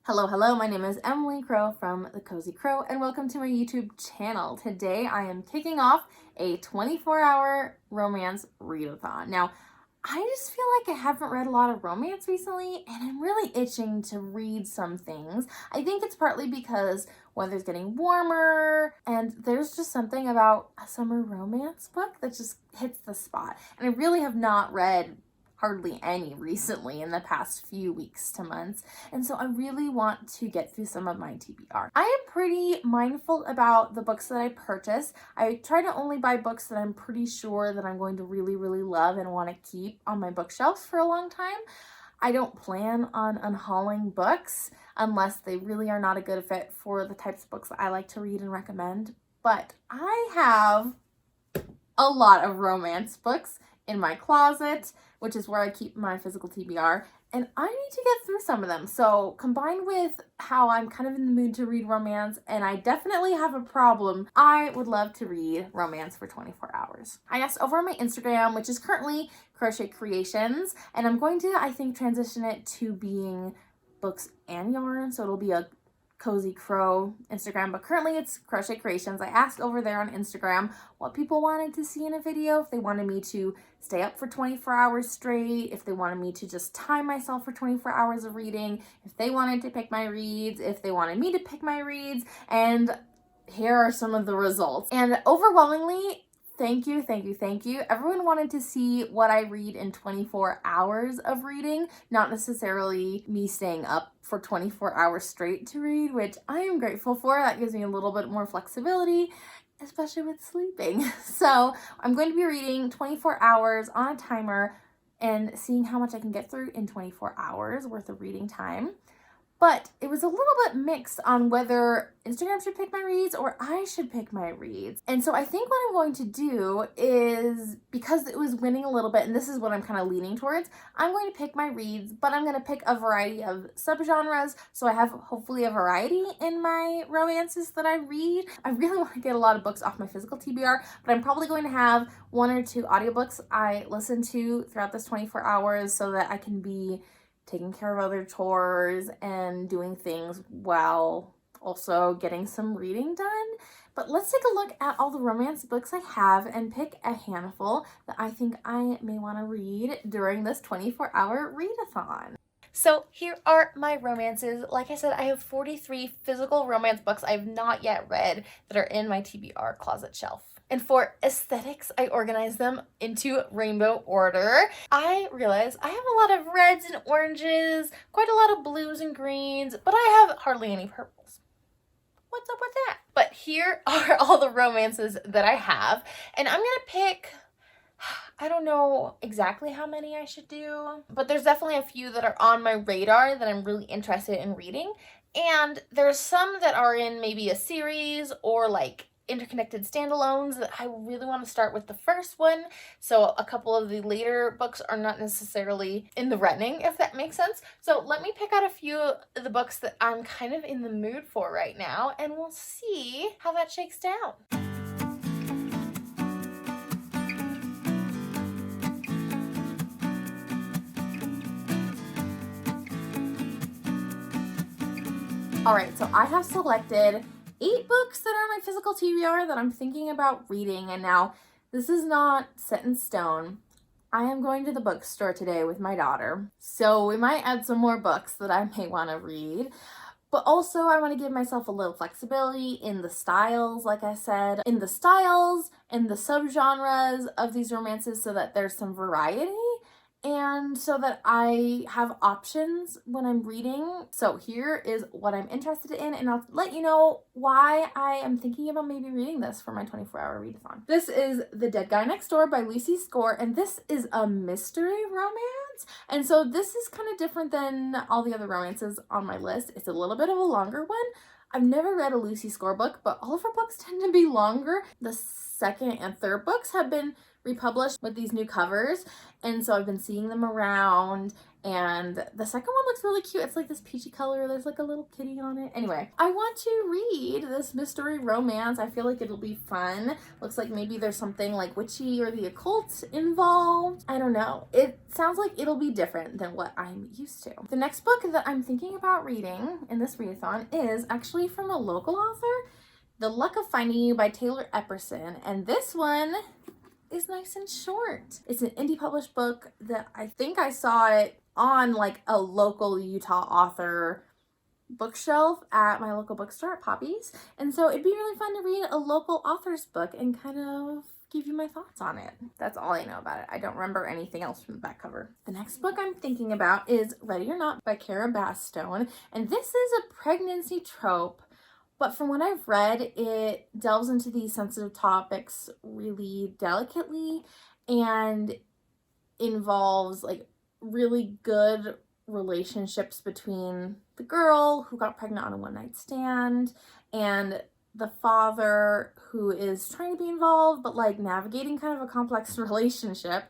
Hello, my name is Emily Crow from The Cozy Crow, and welcome to my YouTube channel. Today I am kicking off a 24-hour romance readathon. Now, I just feel like I haven't read a lot of romance recently, and I'm really itching to read some things. I think it's partly because weather's getting warmer, and there's just something about a summer romance book that just hits the spot. And I really have not read hardly any recently in the past few weeks to months, and so I really want to get through some of my TBR. I am pretty mindful about the books that I purchase. I try to only buy books that I'm pretty sure that I'm going to really love and want to keep on my bookshelf for a long time. I don't plan on unhauling books unless they really are not a good fit for the types of books that I like to read and recommend, but I have a lot of romance books in my closet, which is where I keep my physical TBR, and I need to get through some of them. So combined with how I'm kind of in the mood to read romance, and I definitely have a problem, I would love to read romance for 24 hours. I asked over on my Instagram, which is currently Crochet Creations, and I'm going to, I think, transition it to being books and yarn, so it'll be a Cozy Crow Instagram, but currently it's Crochet Creations. I asked over there on Instagram what people wanted to see in a video, if they wanted me to stay up for 24 hours straight, if they wanted me to just time myself for 24 hours of reading, if they wanted to pick my reads, if they wanted me to pick my reads, and here are some of the results. And overwhelmingly, thank you. Everyone wanted to see what I read in 24 hours of reading, not necessarily me staying up for 24 hours straight to read, which I am grateful for. That gives me a little bit more flexibility, especially with sleeping. So I'm going to be reading 24 hours on a timer and seeing how much I can get through in 24 hours worth of reading time. But it was a little bit mixed on whether Instagram should pick my reads or I should pick my reads. And so I think what I'm going to do is, because it was winning a little bit, and this is what I'm kind of leaning towards, I'm going to pick my reads, but I'm going to pick a variety of subgenres, so I have hopefully a variety in my romances that I read. I really want to get a lot of books off my physical TBR, but I'm probably going to have 1 or 2 audiobooks I listen to throughout this 24 hours so that I can be taking care of other chores and doing things while also getting some reading done. But let's take a look at all the romance books I have and pick a handful that I think I may want to read during this 24-hour readathon. So here are my romances. Like I said, I have 43 physical romance books I've not yet read that are in my TBR closet shelf. And for aesthetics, I organize them into rainbow order. I realize I have a lot of reds and oranges, quite a lot of blues and greens, but I have hardly any purples. What's up with that? But here are all the romances that I have, and I'm gonna pick, I don't know exactly how many I should do, but there's definitely a few that are on my radar that I'm really interested in reading, and there's some that are in maybe a series or like interconnected standalones that I really want to start with the first one, so a couple of the later books are not necessarily in the running, if that makes sense. So let me pick out a few of the books that I'm kind of in the mood for right now, and we'll see how that shakes down. Alright, so I have selected 8 books that are my physical TBR that I'm thinking about reading, and now this is not set in stone. I am going to the bookstore today with my daughter, so we might add some more books that I may want to read, but also I want to give myself a little flexibility in the styles, like I said, in the styles and the subgenres of these romances so that there's some variety, and so that I have options when I'm reading. So here is what I'm interested in, and I'll let you know why I am thinking about maybe reading this for my 24-hour readathon. This is The Dead Guy Next Door by Lucy Score, and this is a mystery romance. And so this is kind of different than all the other romances on my list. It's a little bit of a longer one. I've never read a Lucy Score book, but all of her books tend to be longer. The second and third books have been republished with these new covers, and so I've been seeing them around, And the second one looks really cute. It's like this peachy color. There's like a little kitty on it. Anyway, I want to read this mystery romance. I feel like it'll be fun. Looks like maybe there's something like witchy or the occult involved. I don't know. It sounds like it'll be different than what I'm used to. The next book that I'm thinking about reading in this readathon is actually from a local author, The Luck of Finding You by Taylor Epperson. And this one is nice and short. It's an indie published book that I think I saw it on like a local Utah author bookshelf at my local bookstore at Poppy's. And so it'd be really fun to read a local author's book and kind of give you my thoughts on it. That's all I know about it. I don't remember anything else from the back cover. The next book I'm thinking about is Ready or Not by Kara Bastone. And this is a pregnancy trope, but from what I've read, it delves into these sensitive topics really delicately and involves like really good relationships between the girl who got pregnant on a one-night stand and the father who is trying to be involved but like navigating kind of a complex relationship,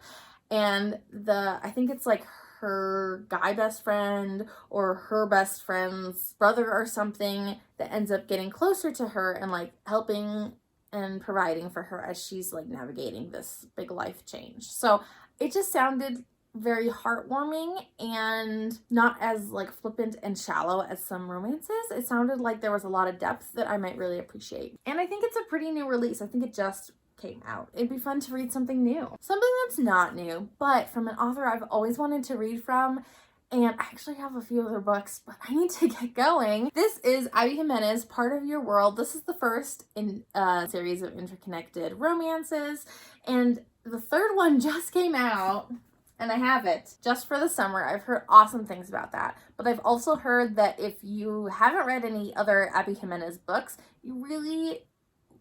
and I think it's like her guy best friend or her best friend's brother or something that ends up getting closer to her and like helping and providing for her as she's like navigating this big life change. So it just sounded very heartwarming and not as like flippant and shallow as some romances. It sounded like there was a lot of depth that I might really appreciate. And I think it's a pretty new release. I think it just came out. It'd be fun to read something new. Something that's not new, but from an author I've always wanted to read from, and I actually have a few other books, but I need to get going. This is Abby Jimenez, Part of Your World. This is the first in a series of interconnected romances, and the third one just came out. And I have it just for the summer. I've heard awesome things about that. But I've also heard that if you haven't read any other Abby Jimenez books, you really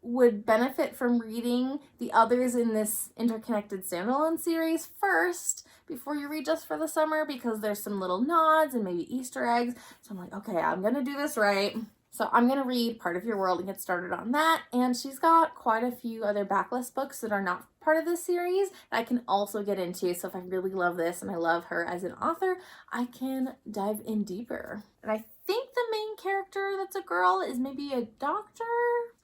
would benefit from reading the others in this interconnected standalone series first before you read Just for the Summer, because there's some little nods and maybe Easter eggs. So I'm like, okay, I'm going to do this right. So I'm going to read Part of Your World and get started on that. And she's got quite a few other backlist books that are not part of this series that I can also get into. So if I really love this and I love her as an author, I can dive in deeper. And I think the main character that's a girl is maybe a doctor.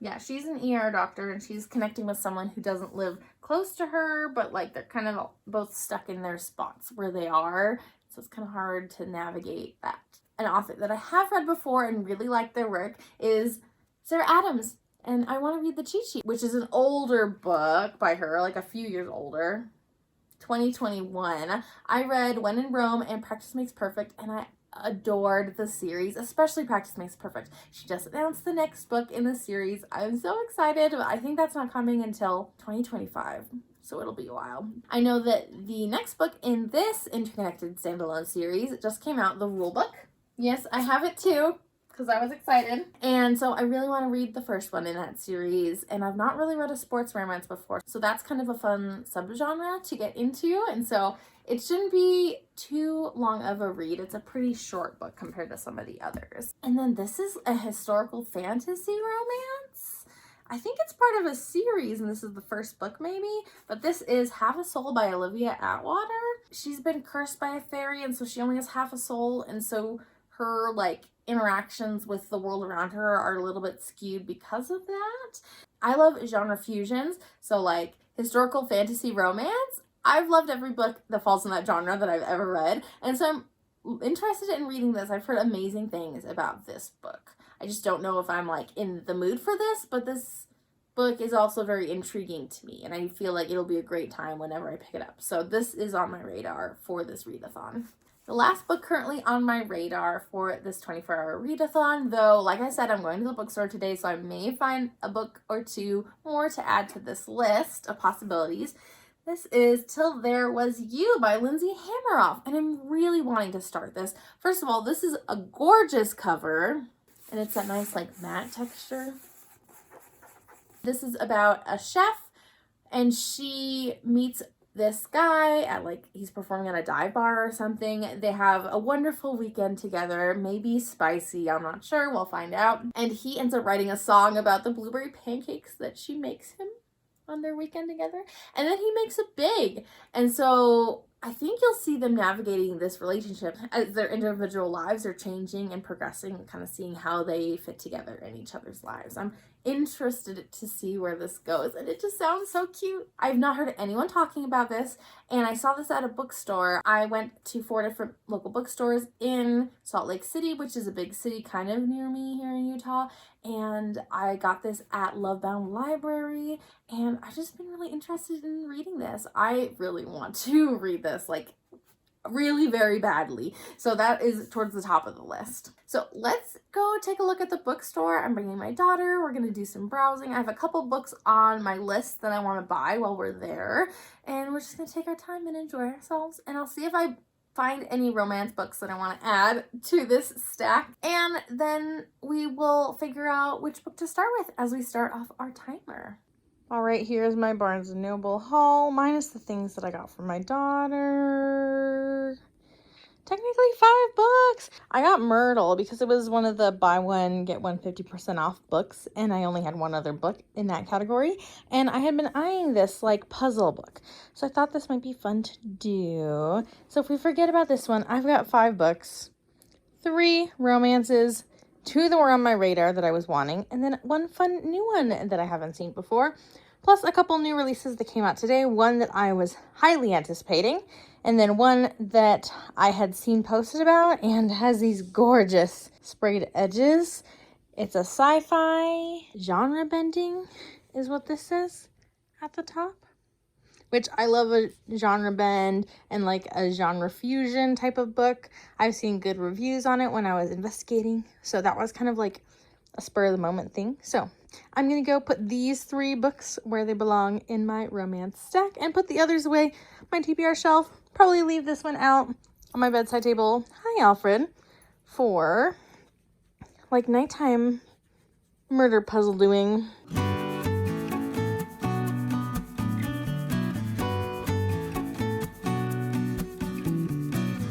Yeah, she's an ER doctor and she's connecting with someone who doesn't live close to her, but like they're kind of both stuck in their spots where they are. So it's kind of hard to navigate that. An author that I have read before and really like their work is Sarah Adams. And I want to read The Cheat Sheet, which is an older book by her, like a few years older, 2021. I read When in Rome and Practice Makes Perfect, and I adored the series, especially Practice Makes Perfect. She just announced the next book in the series. I'm so excited, but I think that's not coming until 2025. So it'll be a while. I know that the next book in this interconnected standalone series just came out, The Rule Book. Yes, I have it too, because I was excited. And so I really want to read the first one in that series. And I've not really read a sports romance before. So that's kind of a fun subgenre to get into. And so it shouldn't be too long of a read. It's a pretty short book compared to some of the others. And then this is a historical fantasy romance. I think it's part of a series, and this is the first book maybe, but this is Half a Soul by Olivia Atwater. She's been cursed by a fairy, and so she only has half a soul, and so her like interactions with the world around her are a little bit skewed because of that. I love genre fusions, so like historical fantasy romance. I've loved every book that falls in that genre that I've ever read, and so I'm interested in reading this. I've heard amazing things about this book. I just don't know if I'm like in the mood for this, but this book is also very intriguing to me, and I feel like it'll be a great time whenever I pick it up. So this is on my radar for this readathon. The last book currently on my radar for this 24-hour readathon, though, like I said, I'm going to the bookstore today, so I may find a book or two more to add to this list of possibilities. This is Till There Was You by Lindsay Hammeroff, and I'm really wanting to start this. First of all, this is a gorgeous cover, and it's that nice like matte texture. This is about a chef, and she meets this guy at like, he's performing at a dive bar or something. They have a wonderful weekend together, maybe spicy, I'm not sure, we'll find out. And he ends up writing a song about the blueberry pancakes that she makes him on their weekend together. And then he makes it big. And so I think you'll see them navigating this relationship as their individual lives are changing and progressing, and kind of seeing how they fit together in each other's lives. I'm interested to see where this goes, and it just sounds so cute. I've not heard anyone talking about this, and I saw this at a bookstore. I went to 4 different local bookstores in Salt Lake City, which is a big city kind of near me here in Utah, and I got this at Lovebound Library, and I've just been really interested in reading this. I really want to read this, like, really very badly. So that is towards the top of the list. So let's go take a look at the bookstore. I'm bringing my daughter. We're going to do some browsing. I have a couple books on my list that I want to buy while we're there. And we're just going to take our time and enjoy ourselves. And I'll see if I find any romance books that I want to add to this stack. And then we will figure out which book to start with as we start off our timer. All right, here's my Barnes & Noble haul, minus the things that I got for my daughter. Technically 5 books. I got Myrtle because it was one of the buy one, get one 50% off books, and I only had one other book in that category. And I had been eyeing this, like, puzzle book. So I thought this might be fun to do. So if we forget about this one, I've got 5 books. 3 romances, 2 that were on my radar that I was wanting, and then 1 fun new one that I haven't seen before, plus a couple new releases that came out today, one that I was highly anticipating, and then one that I had seen posted about and has these gorgeous sprayed edges. It's a sci-fi genre bending is what this says at the top. Which I love a genre bend and like a genre fusion type of book. I've seen good reviews on it when I was investigating. So that was kind of like a spur of the moment thing. So I'm going to go put these 3 books where they belong in my romance stack and put the others away my TBR shelf. Probably leave this one out on my bedside table. Hi, Alfred. For like nighttime murder puzzle doing.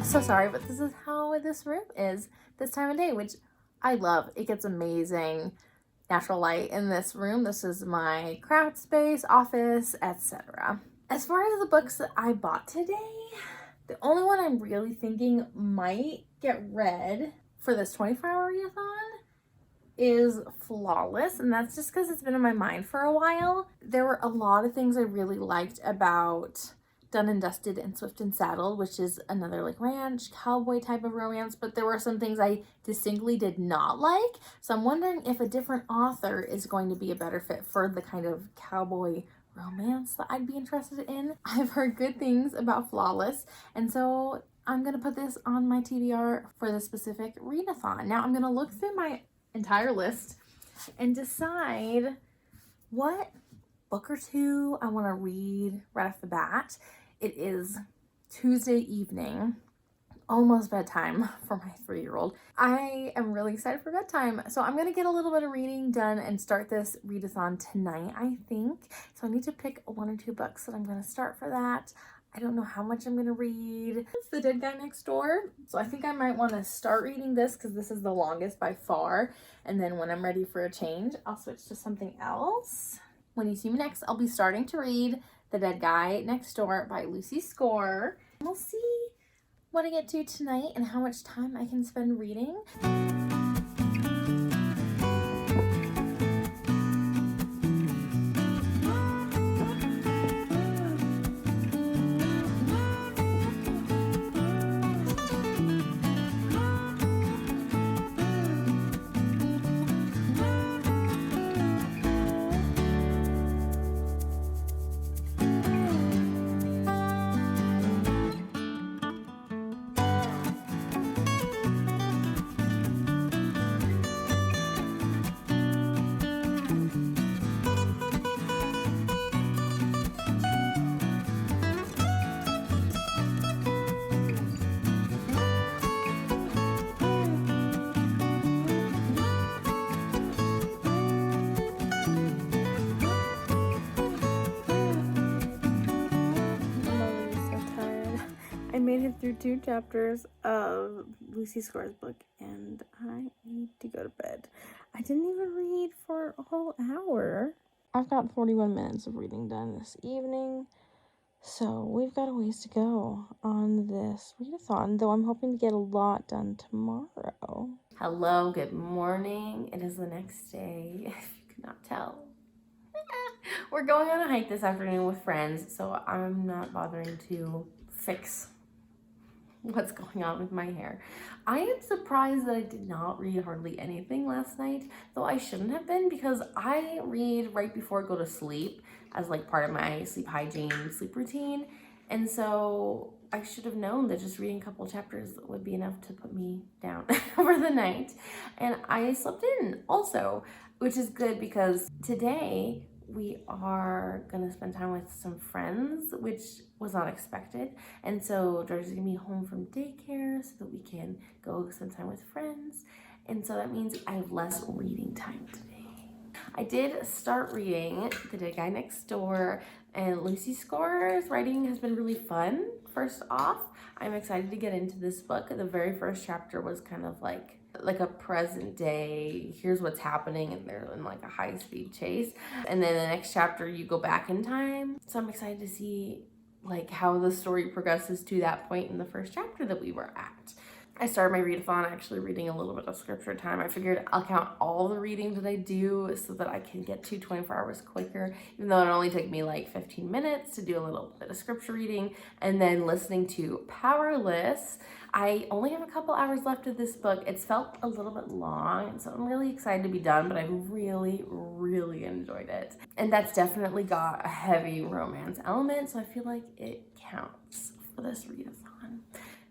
So sorry, but this is how this room is this time of day, which I love. It gets amazing natural light in this room. This is my craft space, office, etc. As far as the books that I bought today, the only one I'm really thinking might get read for this 24-hour readathon is Flawless, and that's just because it's been in my mind for a while. There were a lot of things I really liked about Done and Dusted and Swift and Saddled, which is another like ranch cowboy type of romance, but there were some things I distinctly did not like. So I'm wondering if a different author is going to be a better fit for the kind of cowboy romance that I'd be interested in. I've heard good things about Flawless, and so I'm going to put this on my TBR for the specific readathon. Now I'm going to look through my entire list and decide what book or 2 I want to read right off the bat. It is Tuesday evening, almost bedtime for my 3-year-old. I am really excited for bedtime, so I'm gonna get a little bit of reading done and start this readathon tonight, I think. So I need to pick 1 or 2 books that I'm gonna start for that. I don't know how much I'm gonna read. It's The Dead Guy Next Door, so I think I might want to start reading this because this is the longest by far, and then when I'm ready for a change, I'll switch to something else. When you see me next, I'll be starting to read The Dead Guy Next Door by Lucy Score. We'll see what I get to tonight and how much time I can spend reading. Made it through 2 chapters of Lucy Score's book and I need to go to bed. I didn't even read for a whole hour. I've got 41 minutes of reading done this evening. So we've got a ways to go on this readathon, though I'm hoping to get a lot done tomorrow. Hello, good morning. It is the next day, if you could not tell. We're going on a hike this afternoon with friends, so I'm not bothering to fix what's going on with my hair. I am surprised that I did not read hardly anything last night, though I shouldn't have been, because I read right before I go to sleep as like part of my sleep hygiene, sleep routine. And so I should have known that just reading a couple chapters would be enough to put me down for the night. And I slept in also, which is good because today we are gonna spend time with some friends, which was not expected. And so George's gonna be home from daycare so that we can go spend time with friends. And so that means I have less reading time today. I did start reading The Dead Guy Next Door, and Lucy Score's writing has been really fun. First off, I'm excited to get into this book. The very first chapter was kind of like a present day, here's what's happening, and they're in like a high-speed chase. And then the next chapter you go back in time. So I'm excited to see like how the story progresses to that point in the first chapter that we were at. I started my readathon actually reading a little bit of scripture time. I figured I'll count all the reading that I do so that I can get to 24 hours quicker, even though it only took me like 15 minutes to do a little bit of scripture reading and then listening to Powerless. I only have a couple hours left of this book. It's felt a little bit long, so I'm really excited to be done, but I really, really enjoyed it. And that's definitely got a heavy romance element, so I feel like it counts for this readathon.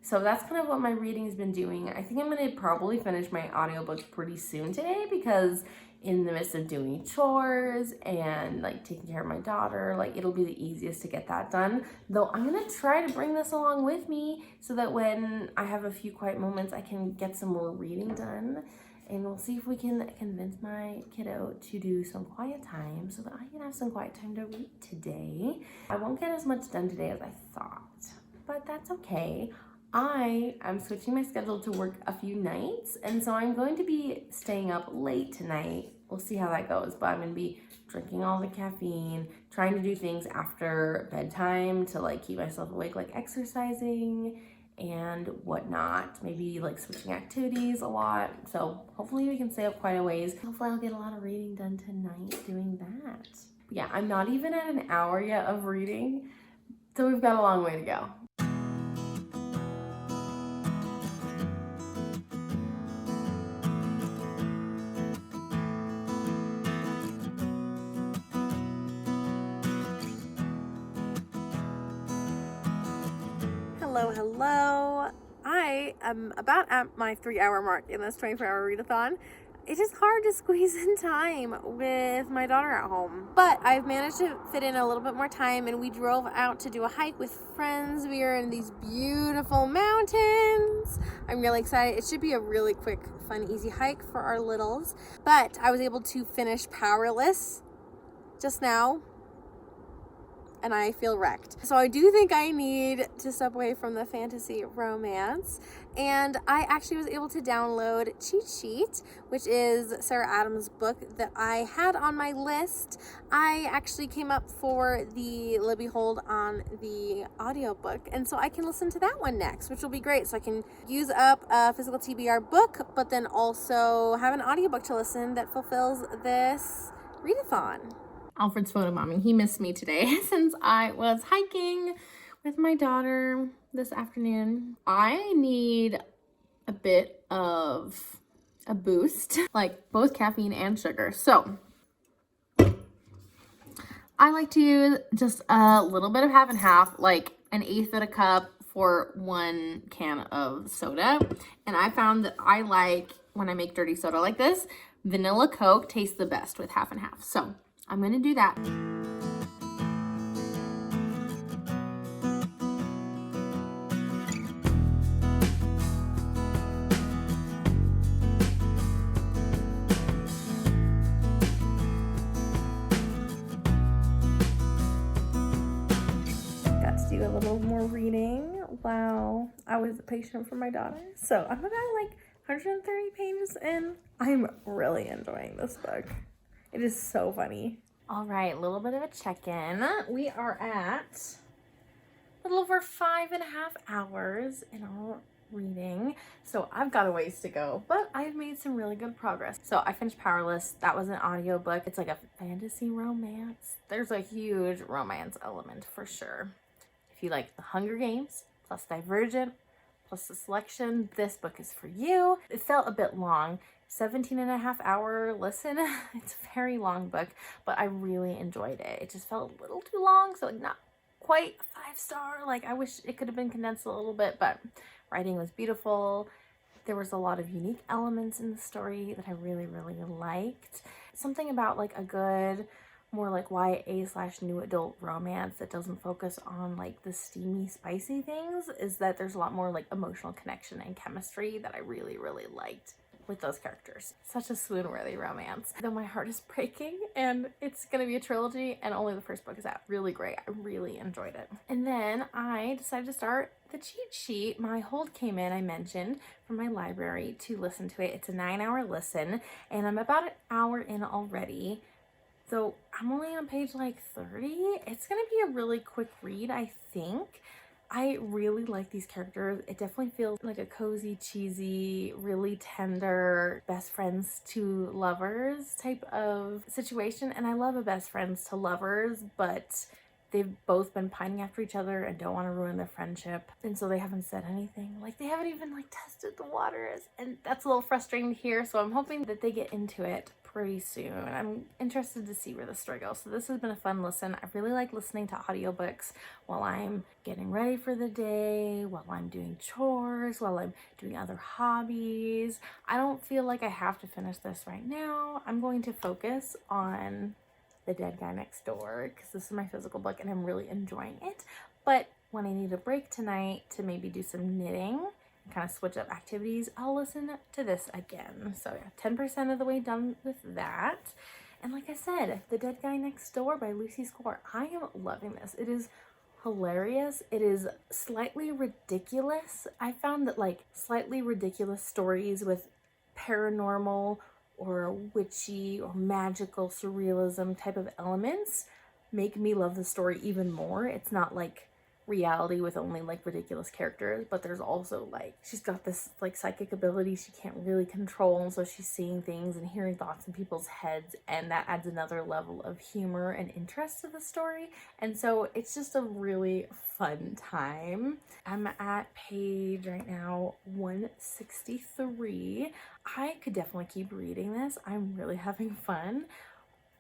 So that's kind of what my reading has been doing. I think I'm going to probably finish my audiobook pretty soon today, because in the midst of doing chores and like taking care of my daughter, like it'll be the easiest to get that done. Though I'm going to try to bring this along with me so that when I have a few quiet moments, I can get some more reading done. And we'll see if we can convince my kiddo to do some quiet time so that I can have some quiet time to read today. I won't get as much done today as I thought, but that's okay. I am switching my schedule to work a few nights, and so I'm going to be staying up late tonight. We'll see how that goes, but I'm going to be drinking all the caffeine, trying to do things after bedtime to like keep myself awake, like exercising and whatnot, maybe like switching activities a lot. So hopefully we can stay up quite a ways. Hopefully I'll get a lot of reading done tonight doing that. But yeah, I'm not even at an hour yet of reading, so we've got a long way to go. Hello. I am about at my 3-hour mark in this 24-hour readathon. It is hard to squeeze in time with my daughter at home, but I've managed to fit in a little bit more time, and we drove out to do a hike with friends. We are in these beautiful mountains. I'm really excited. It should be a really quick, fun, easy hike for our littles, but I was able to finish Powerless just now, and I feel wrecked. So I do think I need to step away from the fantasy romance. And I actually was able to download Cheat Sheet, which is Sarah Adams' book that I had on my list. I actually came up for the Libby Hold on the audiobook, and so I can listen to that one next, which will be great. So I can use up a physical TBR book, but then also have an audiobook to listen that fulfills this readathon. Alfred's photobombing. He missed me today since I was hiking with my daughter this afternoon. I need a bit of a boost, like both caffeine and sugar. So I like to use just a little bit of half and half, like 1/8 of a cup for 1 can of soda. And I found that I like, when I make dirty soda like this, vanilla Coke tastes the best with half and half. So I'm gonna do that. Got to do a little more reading while I was patient for my daughter. So I'm about like 130 pages in. I'm really enjoying this book. It is so funny. All right, a little bit of a check-in. We are at little over 5.5 hours in our reading, so I've got a ways to go, but I've made some really good progress. So I finished Powerless. That was an audiobook. It's like a fantasy romance. There's a huge romance element for sure. If you like The Hunger Games plus Divergent plus The Selection, this book is for you. It felt a bit long. 17.5 hour listen. It's a very long book, but I really enjoyed it. It just felt a little too long, so like not quite 5-star. Like I wish it could have been condensed a little bit, but writing was beautiful. There was a lot of unique elements in the story that I really, really liked. Something about like a good, more like YA/new adult romance that doesn't focus on like the steamy, spicy things is that there's a lot more like emotional connection and chemistry that I really, really liked with those characters. Such a swoon-worthy romance. Though my heart is breaking, and it's gonna be a trilogy, and only the first book is out. Really great. I really enjoyed it. And then I decided to start the cheat sheet. My hold came in, I mentioned, from my library to listen to it. It's a 9-hour listen, and I'm about an hour in already. So I'm only on page like 30. It's gonna be a really quick read, I think. I really like these characters. It definitely feels like a cozy, cheesy, really tender best friends to lovers type of situation. And I love a best friends to lovers, but they've both been pining after each other and don't want to ruin their friendship. And so they haven't said anything. Like they haven't even like tested the waters. And that's a little frustrating to hear. So I'm hoping that they get into it pretty soon. I'm interested to see where the story goes. So this has been a fun listen. I really like listening to audiobooks while I'm getting ready for the day, while I'm doing chores, while I'm doing other hobbies. I don't feel like I have to finish this right now. I'm going to focus on The Dead Guy Next Door because this is my physical book and I'm really enjoying it. But when I need a break tonight to maybe do some knitting, kind of switch up activities, I'll listen to this again. So yeah, 10% of the way done with that. And like I said, The Dead Guy Next Door by Lucy Score. I am loving this. It is hilarious. It is slightly ridiculous. I found that like slightly ridiculous stories with paranormal or witchy or magical surrealism type of elements make me love the story even more. It's not like reality with only like ridiculous characters, but there's also like she's got this like psychic ability she can't really control, so she's seeing things and hearing thoughts in people's heads, and that adds another level of humor and interest to the story. And so it's just a really fun time. I'm at page right now 163. I could definitely keep reading this. I'm really having fun.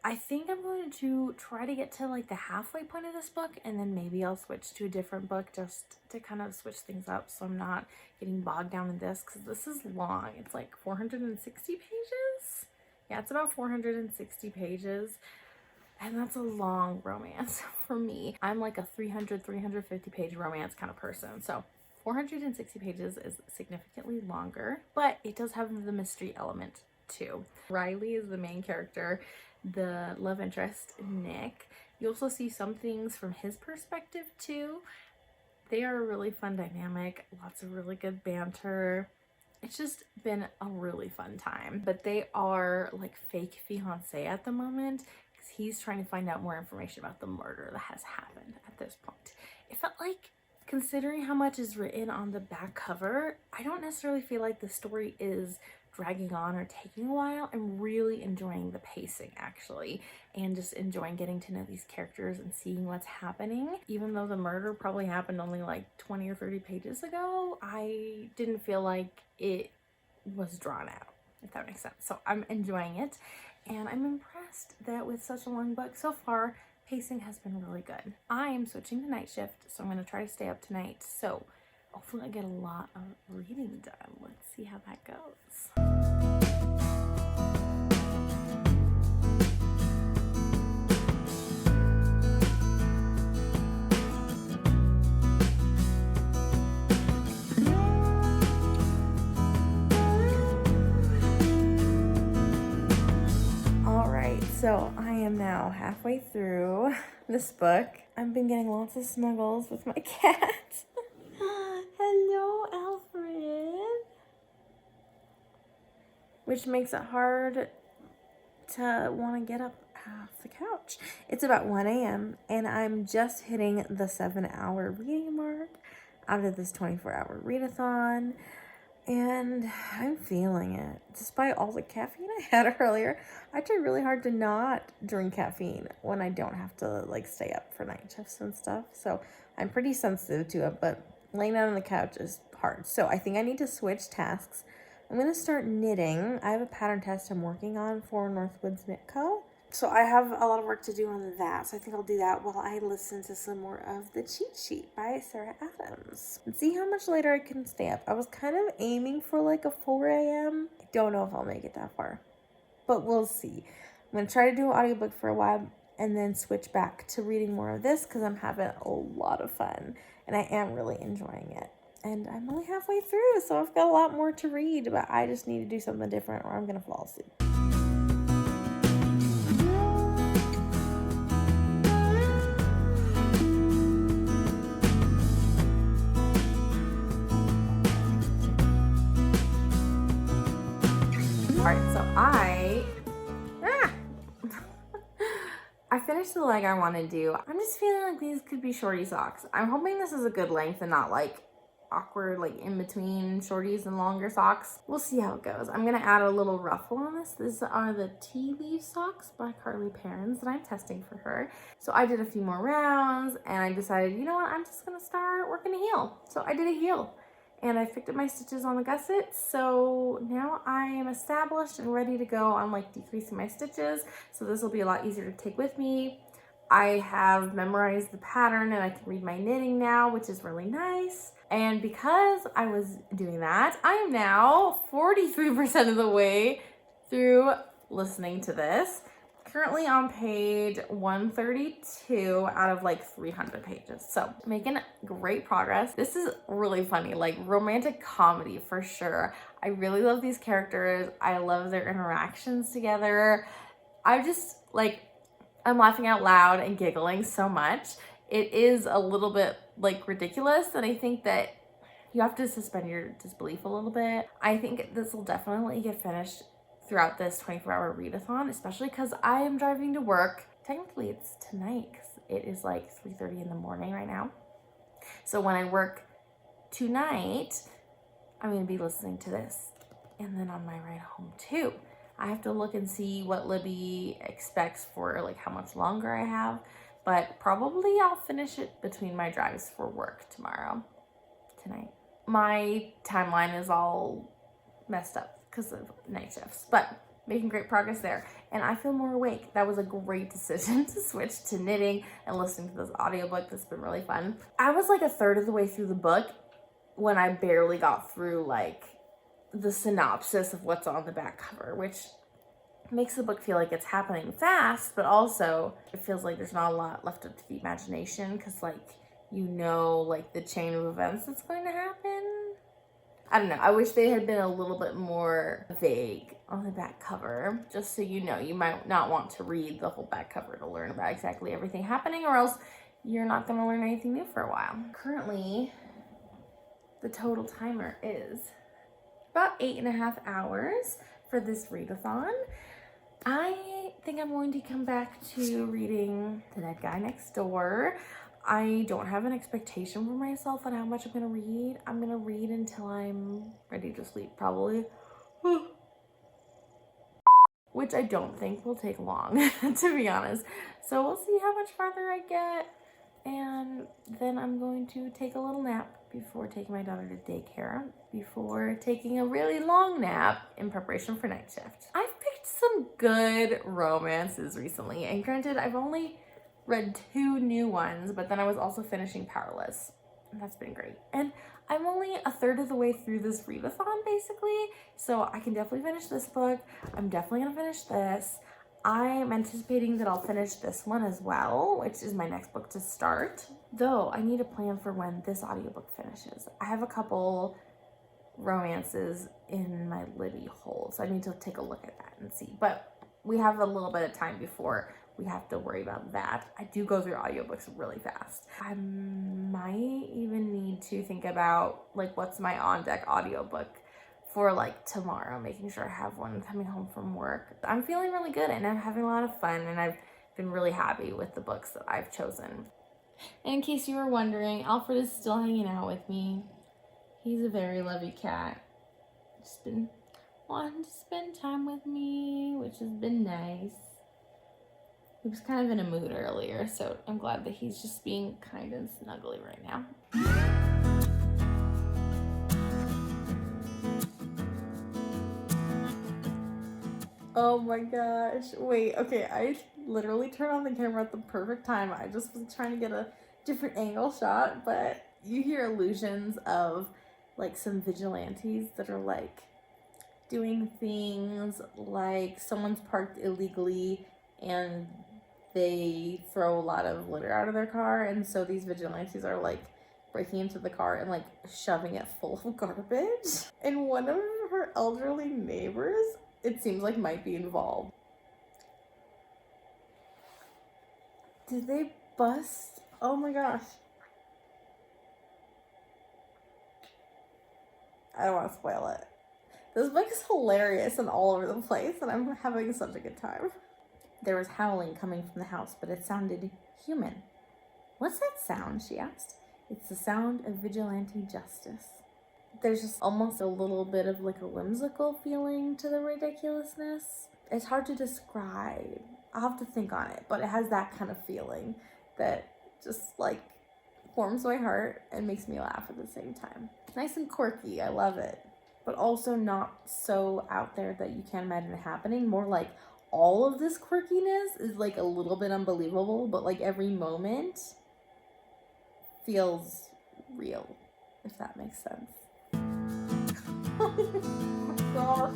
I think I'm going to try to get to like the halfway point of this book, and then maybe I'll switch to a different book just to kind of switch things up so I'm not getting bogged down in this, because this is long. It's like 460 pages. Yeah, it's about 460 pages. And that's a long romance for me. I'm like a 350 page romance kind of person. So 460 pages is significantly longer, but it does have the mystery element too. Riley is the main character, the love interest, Nick. You also see some things from his perspective too. They are a really fun dynamic, lots of really good banter. It's just been a really fun time. But they are like fake fiancé at the moment because he's trying to find out more information about the murder that has happened at this point. It felt like, considering how much is written on the back cover, I don't necessarily feel like the story is dragging on or taking a while. I'm really enjoying the pacing actually, and just enjoying getting to know these characters and seeing what's happening. Even though the murder probably happened only like 20 or 30 pages ago, I didn't feel like it was drawn out, if that makes sense. So I'm enjoying it, and I'm impressed that with such a long book so far, pacing has been really good. I am switching to night shift, so I'm going to try to stay up tonight. So hopefully I get a lot of reading done. Let's see how that goes. So I am now halfway through this book. I've been getting lots of snuggles with my cat. Hello, Alfred. Which makes it hard to want to get up off the couch. It's about 1 a.m. and I'm just hitting the 7-hour reading mark out of this 24-hour readathon. And I'm feeling it. Despite all the caffeine I had earlier, I try really hard to not drink caffeine when I don't have to like stay up for night shifts and stuff. So I'm pretty sensitive to it, but laying down on the couch is hard. So I think I need to switch tasks. I'm going to start knitting. I have a pattern test I'm working on for Northwoods Knit Co. So I have a lot of work to do on that. So I think I'll do that while I listen to some more of The Cheat Sheet by Sarah Adams and see how much later I can stay up. I was kind of aiming for like a 4 a.m. I don't know if I'll make it that far, but we'll see. I'm going to try to do an audiobook for a while and then switch back to reading more of this because I'm having a lot of fun and I am really enjoying it. And I'm only halfway through, so I've got a lot more to read, but I just need to do something different or I'm going to fall asleep. Alright, so I finished the leg I want to do. I'm just feeling like these could be shorty socks. I'm hoping this is a good length and not like awkward, like in between shorties and longer socks. We'll see how it goes. I'm gonna add a little ruffle on this. These are the tea leaf socks by Carly Perrins that I'm testing for her. So I did a few more rounds and I decided, you know what, I'm just gonna start working a heel. So I did a heel. And I picked up my stitches on the gusset, so now I am established and ready to go on like decreasing my stitches, so this will be a lot easier to take with me. I have memorized the pattern and I can read my knitting now, which is really nice. And because I was doing that, I am now 43% of the way through listening to this. Currently on page 132 out of like 300 pages. So making great progress. This is really funny, like romantic comedy for sure. I really love these characters. I love their interactions together. I'm laughing out loud and giggling so much. It is a little bit like ridiculous, and I think that you have to suspend your disbelief a little bit. I think this will definitely get finished throughout this 24-hour readathon, especially because I am driving to work. Technically it's tonight because it is like 3:30 in the morning right now. So when I work tonight, I'm going to be listening to this. And then on my ride home too. I have to look and see what Libby expects for like how much longer I have. But probably I'll finish it between my drives for work tonight. My timeline is all messed up because of night shifts, but making great progress there. And I feel more awake. That was a great decision to switch to knitting and listening to this audiobook. That's been really fun. I was like a third of the way through the book when I barely got through like the synopsis of what's on the back cover, which makes the book feel like it's happening fast, but also it feels like there's not a lot left up to the imagination because like, you know, like the chain of events that's going to happen. I don't know. I wish they had been a little bit more vague on the back cover. Just so you know, you might not want to read the whole back cover to learn about exactly everything happening, or else you're not going to learn anything new for a while. Currently, the total timer is about 8.5 hours for this readathon. I think I'm going to come back to reading The Dead Guy Next Door. I don't have an expectation for myself on how much I'm going to read. I'm going to read until I'm ready to sleep, probably. Which I don't think will take long, to be honest. So we'll see how much farther I get. And then I'm going to take a little nap before taking my daughter to daycare, before taking a really long nap in preparation for night shift. I've picked some good romances recently, and granted, I've only read 2 new ones, but then I was also finishing Powerless, and that's been great. And I'm only a third of the way through this readathon, basically, so I can definitely finish this book. I'm definitely gonna finish this. I'm anticipating that I'll finish this one as well, which is my next book to start. Though, I need a plan for when this audiobook finishes. I have a couple romances in my Libby hold, so I need to take a look at that and see. But we have a little bit of time before we have to worry about that. I do go through audiobooks really fast. I might even need to think about like what's my on deck audiobook for like tomorrow, making sure I have one coming home from work. I'm feeling really good and I'm having a lot of fun, and I've been really happy with the books that I've chosen. And in case you were wondering, Alfred is still hanging out with me. He's a very lovey cat. Just been wanting to spend time with me, which has been nice. He was kind of in a mood earlier, so I'm glad that he's just being kind and snuggly right now. Oh my gosh. Wait, okay, I literally turned on the camera at the perfect time. I just was trying to get a different angle shot, but you hear illusions of like some vigilantes that are like doing things like someone's parked illegally and they throw a lot of litter out of their car, and so these vigilantes are like breaking into the car and like shoving it full of garbage. And one of her elderly neighbors, it seems like, might be involved. Did they bust? Oh my gosh. I don't want to spoil it. This book is hilarious and all over the place, and I'm having such a good time. There was howling coming from the house, but it sounded human. What's that sound? She asked. It's the sound of vigilante justice. There's just almost a little bit of like a whimsical feeling to the ridiculousness. It's hard to describe. I'll have to think on it, but it has that kind of feeling that just like warms my heart and makes me laugh at the same time. It's nice and quirky. I love it. But also not so out there that you can't imagine it happening. More like all of this quirkiness is like a little bit unbelievable, but like every moment feels real, if that makes sense. Oh my gosh.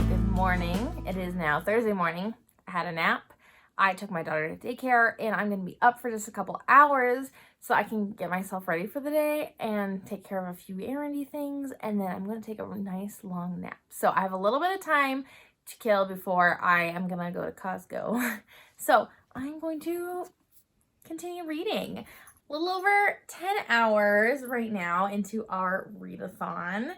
Good morning. It is now Thursday morning. I had a nap. I took my daughter to daycare, and I'm going to be up for just a couple hours so I can get myself ready for the day and take care of a few errandy things, and then I'm going to take a nice long nap. So I have a little bit of time to kill before I am going to go to Costco. So I'm going to continue reading. A little over 10 hours right now into our readathon.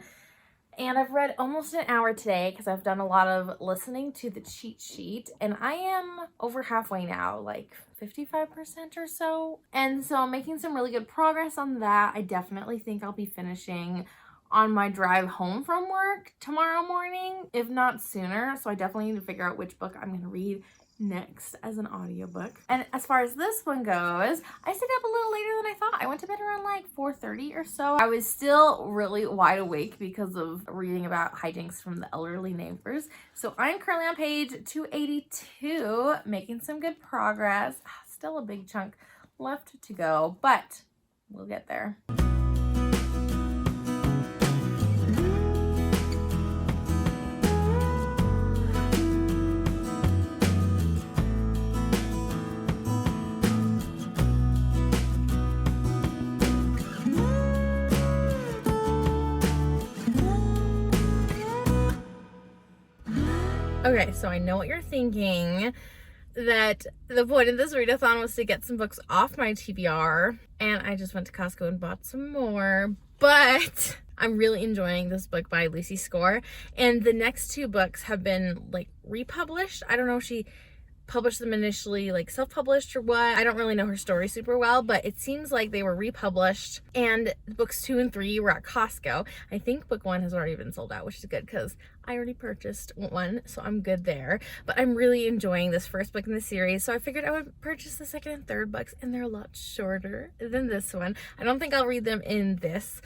And I've read almost an hour today because I've done a lot of listening to the cheat sheet. And I am over halfway now, like 55% or so. And so I'm making some really good progress on that. I definitely think I'll be finishing on my drive home from work tomorrow morning, if not sooner. So I definitely need to figure out which book I'm going to read next as an audiobook. And as far as this one goes, I stayed up a little later than I thought. I went to bed around like 4:30 or so. I was still really wide awake because of reading about hijinks from the elderly neighbors. So I'm currently on page 282, making some good progress. Still a big chunk left to go, but we'll get there. Okay, so I know what you're thinking, that the point of this readathon was to get some books off my TBR, and I just went to Costco and bought some more, but I'm really enjoying this book by Lucy Score, and the next two books have been like republished. I don't know if she published them initially like self-published or what. I don't really know her story super well, but it seems like they were republished, and books 2 and 3 were at Costco. I think book 1 has already been sold out, which is good because I already purchased one, so I'm good there. But I'm really enjoying this first book in the series, so I figured I would purchase the second and third books, and they're a lot shorter than this one. I don't think I'll read them in this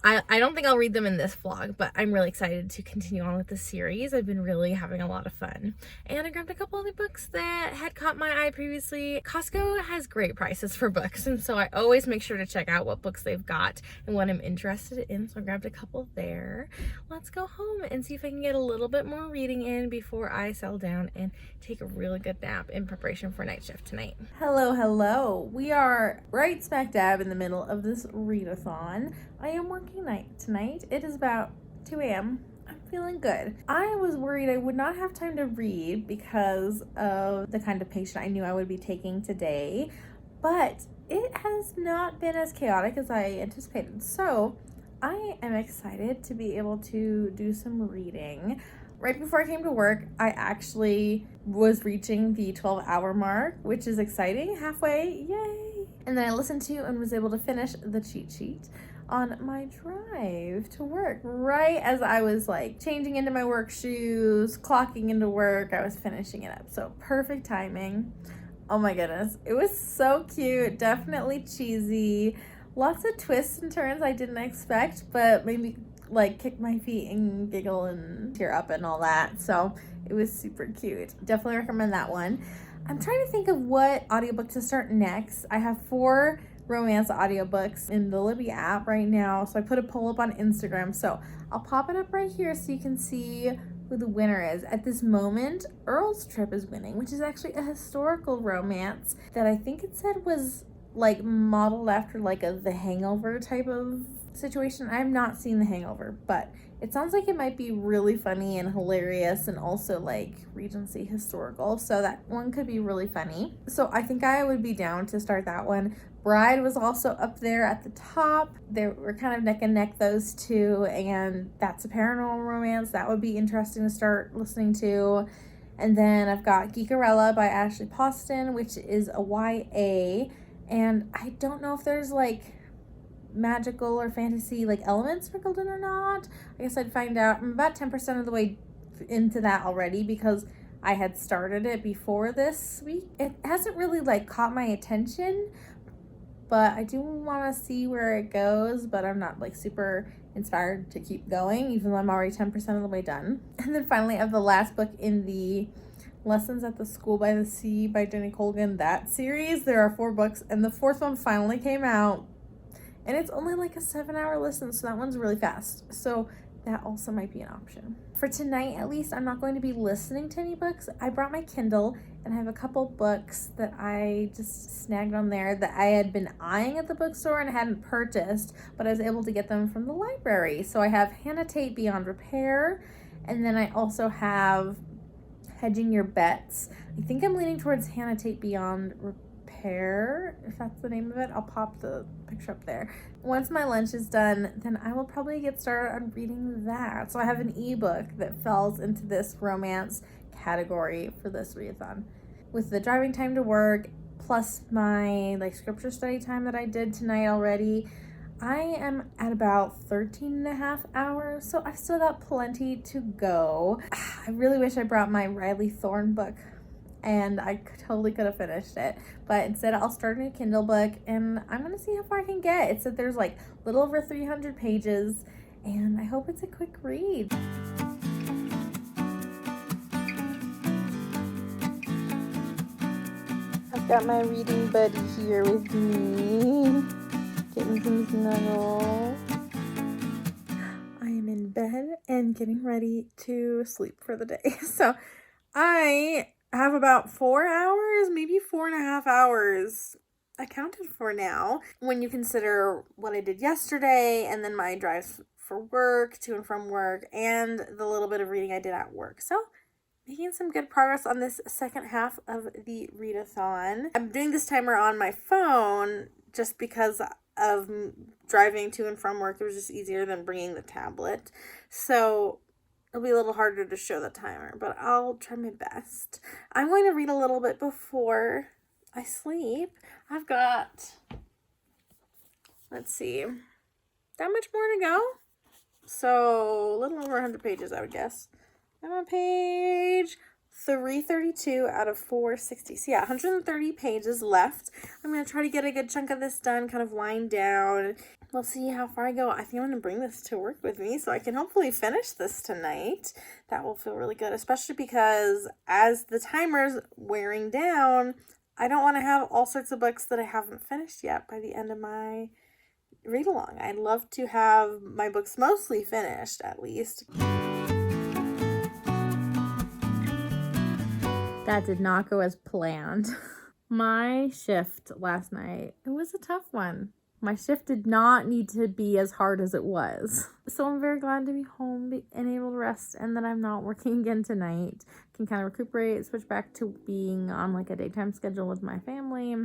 I don't think I'll read them in this vlog, but I'm really excited to continue on with the series. I've been really having a lot of fun. And I grabbed a couple other books that had caught my eye previously. Costco has great prices for books, and so I always make sure to check out what books they've got and what I'm interested in, so I grabbed a couple there. Let's go home and see if I can get a little bit more reading in before I settle down and take a really good nap in preparation for night shift tonight. Hello. We are right smack dab in the middle of this readathon. I am working night tonight. It is about 2 a.m. I'm feeling good. I was worried I would not have time to read because of the kind of patient I knew I would be taking today, but it has not been as chaotic as I anticipated. So I am excited to be able to do some reading. Right before I came to work, I actually was reaching the 12-hour mark, which is exciting. Halfway, yay! And then I listened to and was able to finish the cheat sheet on my drive to work. Right as I was like changing into my work shoes, clocking into work, I was finishing it up. So perfect timing. Oh my goodness. It was so cute. Definitely cheesy. Lots of twists and turns I didn't expect, but made me like kick my feet and giggle and tear up and all that. So it was super cute. Definitely recommend that one. I'm trying to think of what audiobook to start next. I have 4 romance audiobooks in the Libby app right now. So I put a poll up on Instagram. So I'll pop it up right here so you can see who the winner is. At this moment, Earl's Trip is winning, which is actually a historical romance that I think it said was like modeled after like a The Hangover type of situation. I've not seen The Hangover, but it sounds like it might be really funny and hilarious and also like Regency historical. So that one could be really funny. So I think I would be down to start that one. Bride was also up there at the top. They were kind of neck and neck, those two, and that's a paranormal romance. That would be interesting to start listening to. And then I've got Geekarella by Ashley Poston, which is a YA, and I don't know if there's like magical or fantasy like elements sprinkled in or not. I guess I'd find out. I'm about 10% of the way into that already because I had started it before this week. It hasn't really like caught my attention, but I do want to see where it goes, but I'm not like super inspired to keep going, even though I'm already 10% of the way done. And then finally I have the last book in the Lessons at the School by the Sea by Jenny Colgan, that series. There are 4 books, and the 4th one finally came out, and it's only like a 7-hour listen, so that one's really fast. So that also might be an option. For tonight, at least, I'm not going to be listening to any books. I brought my Kindle, and I have a couple books that I just snagged on there that I had been eyeing at the bookstore and hadn't purchased, but I was able to get them from the library. So I have Hannah Tate Beyond Repair, and then I also have Hedging Your Bets. I think I'm leaning towards Hannah Tate Beyond Repair, if that's the name of it. I'll pop the picture up there. Once my lunch is done, then I will probably get started on reading that. So I have an ebook that falls into this romance category for this readathon. With the driving time to work, plus my like scripture study time that I did tonight already, I am at about 13 and a half hours, so I've still got plenty to go. I really wish I brought my Riley Thorne book, and I totally could have finished it, but instead I'll start a new Kindle book, and I'm gonna see how far I can get. It said there's like a little over 300 pages, and I hope it's a quick read. I've got my reading buddy here with me, getting some snuggle. I am in bed and getting ready to sleep for the day. So I have about 4 hours, maybe 4.5 hours accounted for now, when you consider what I did yesterday and then my drives for work, to and from work, and the little bit of reading I did at work. So making some good progress on this second half of the readathon. I'm doing this timer on my phone just because of driving to and from work. It was just easier than bringing the tablet. So it'll be a little harder to show the timer, but I'll try my best. I'm going to read a little bit before I sleep. I've got, let's see, that much more to go. So a little over 100 pages, I would guess. I'm on page 332 out of 460. So yeah, 130 pages left. I'm going to try to get a good chunk of this done, kind of wind down. We'll see how far I go. I think I'm going to bring this to work with me so I can hopefully finish this tonight. That will feel really good, especially because as the timer's wearing down, I don't want to have all sorts of books that I haven't finished yet by the end of my read along. I'd love to have my books mostly finished, at least. That did not go as planned. My shift last night, it was a tough one. My shift did not need to be as hard as it was. So I'm very glad to be home and able to rest, and that I'm not working again tonight. Can kind of recuperate, switch back to being on like a daytime schedule with my family.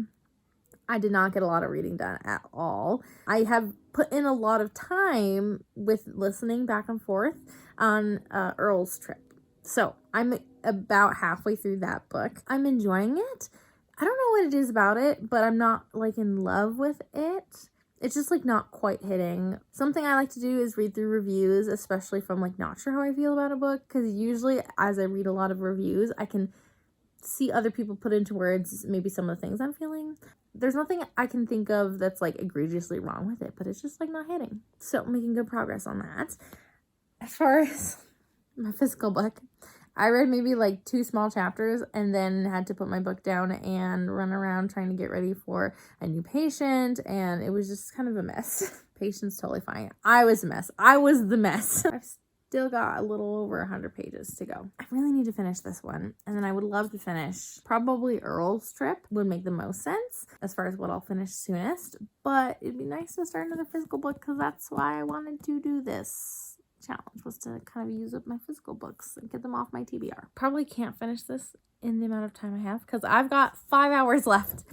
I did not get a lot of reading done at all. I have put in a lot of time with listening back and forth on Earl's Trip. So I'm about halfway through that book. I'm enjoying it. I don't know what it is about it, but I'm not like in love with it. It's just like not quite hitting. Something I like to do is read through reviews, especially from like not sure how I feel about a book, because usually as I read a lot of reviews, I can see other people put into words maybe some of the things I'm feeling. There's nothing I can think of that's like egregiously wrong with it, but it's just like not hitting. So I'm making good progress on that. As far as my physical book, I read maybe like 2 small chapters and then had to put my book down and run around trying to get ready for a new patient, and it was just kind of a mess. Patient's totally fine. I was a mess. I was the mess. I've still got a little over 100 pages to go. I really need to finish this one, and then I would love to finish probably Earl's Trip would make the most sense as far as what I'll finish soonest, but it'd be nice to start another physical book because that's why I wanted to do this challenge, was to kind of use up my physical books and get them off my TBR. Probably can't finish this in the amount of time I have because I've got 5 hours left,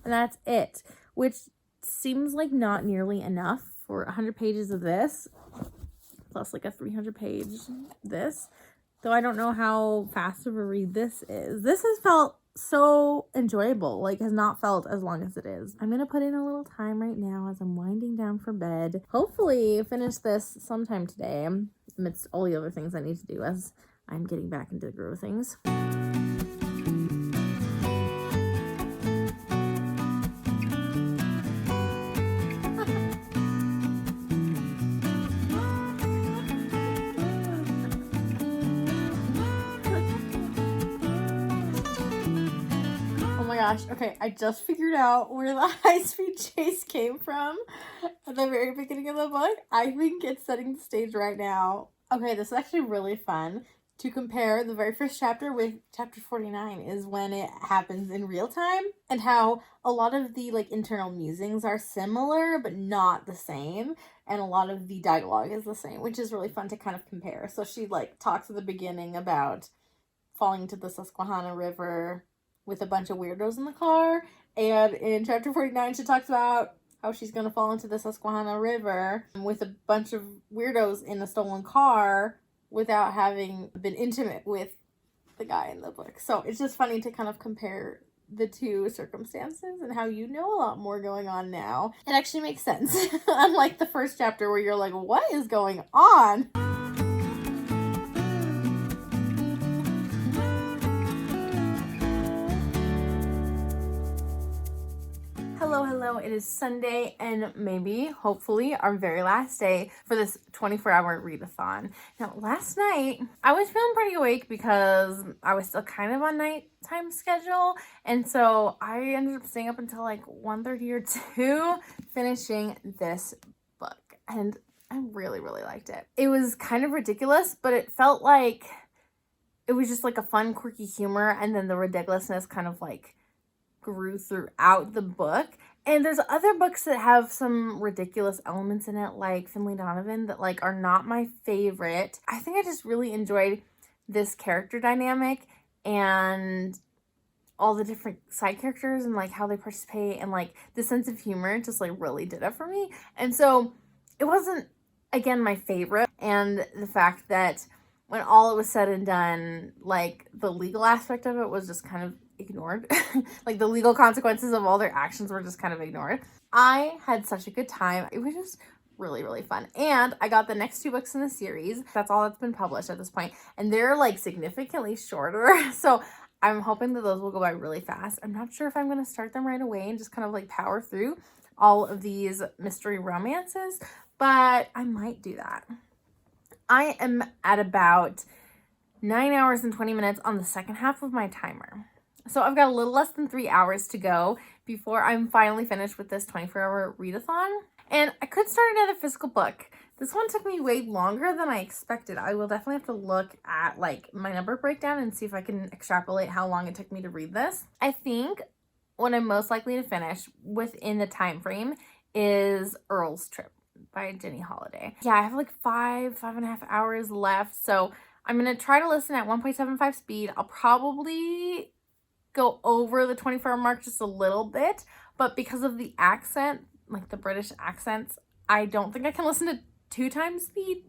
and that's it, which seems like not nearly enough for 100 pages of this plus like a 300 page this, though I don't know how fast of a read this is. This has felt so enjoyable, like has not felt as long as it is. I'm gonna put in a little time right now as I'm winding down for bed. Hopefully finish this sometime today amidst all the other things I need to do as I'm getting back into the groove of things. Gosh, okay, I just figured out where the high-speed chase came from at the very beginning of the book. I think it's setting the stage right now. Okay, this is actually really fun to compare the very first chapter with chapter 49 is when it happens in real time, and how a lot of the like internal musings are similar but not the same, and a lot of the dialogue is the same, which is really fun to kind of compare. So she like talks at the beginning about falling into the Susquehanna River with a bunch of weirdos in the car, and in chapter 49 she talks about how she's going to fall into the Susquehanna River with a bunch of weirdos in a stolen car without having been intimate with the guy in the book. So it's just funny to kind of compare the two circumstances and how you know a lot more going on now. It actually makes sense. Unlike the first chapter where you're like, what is going on? Hello, it is Sunday and maybe, hopefully, our very last day for this 24-hour readathon. Now, last night, I was feeling pretty awake because I was still kind of on nighttime schedule, and so I ended up staying up until like 1:30 or 2 finishing this book, and I really, really liked it. It was kind of ridiculous, but it felt like it was just like a fun, quirky humor, and then the ridiculousness kind of like grew throughout the book. And there's other books that have some ridiculous elements in it, like Finley Donovan, that like are not my favorite. I think I just really enjoyed this character dynamic and all the different side characters and like how they participate, and like the sense of humor just like really did it for me. And so it wasn't, again, my favorite, and the fact that when all it was said and done, like the legal aspect of it was just kind of ignored. Like the legal consequences of all their actions were just kind of ignored. I had such a good time. It was just really, really fun. And I got the next 2 books in the series. That's all that's been published at this point. And they're like significantly shorter. So I'm hoping that those will go by really fast. I'm not sure if I'm going to start them right away and just kind of like power through all of these mystery romances, but I might do that. I am at about 9 hours and 20 minutes on the second half of my timer. So I've got a little less than 3 hours to go before I'm finally finished with this 24-hour readathon. And I could start another physical book. This one took me way longer than I expected. I will definitely have to look at like my number breakdown and see if I can extrapolate how long it took me to read this. I think what I'm most likely to finish within the time frame is Earl's Trip by Jenny Holiday. Yeah, I have like 5.5 hours left. So I'm going to try to listen at 1.75 speed. I'll probably go over the 24-hour mark just a little bit, but because of the accent, like the British accents, I don't think I can listen to 2 times speed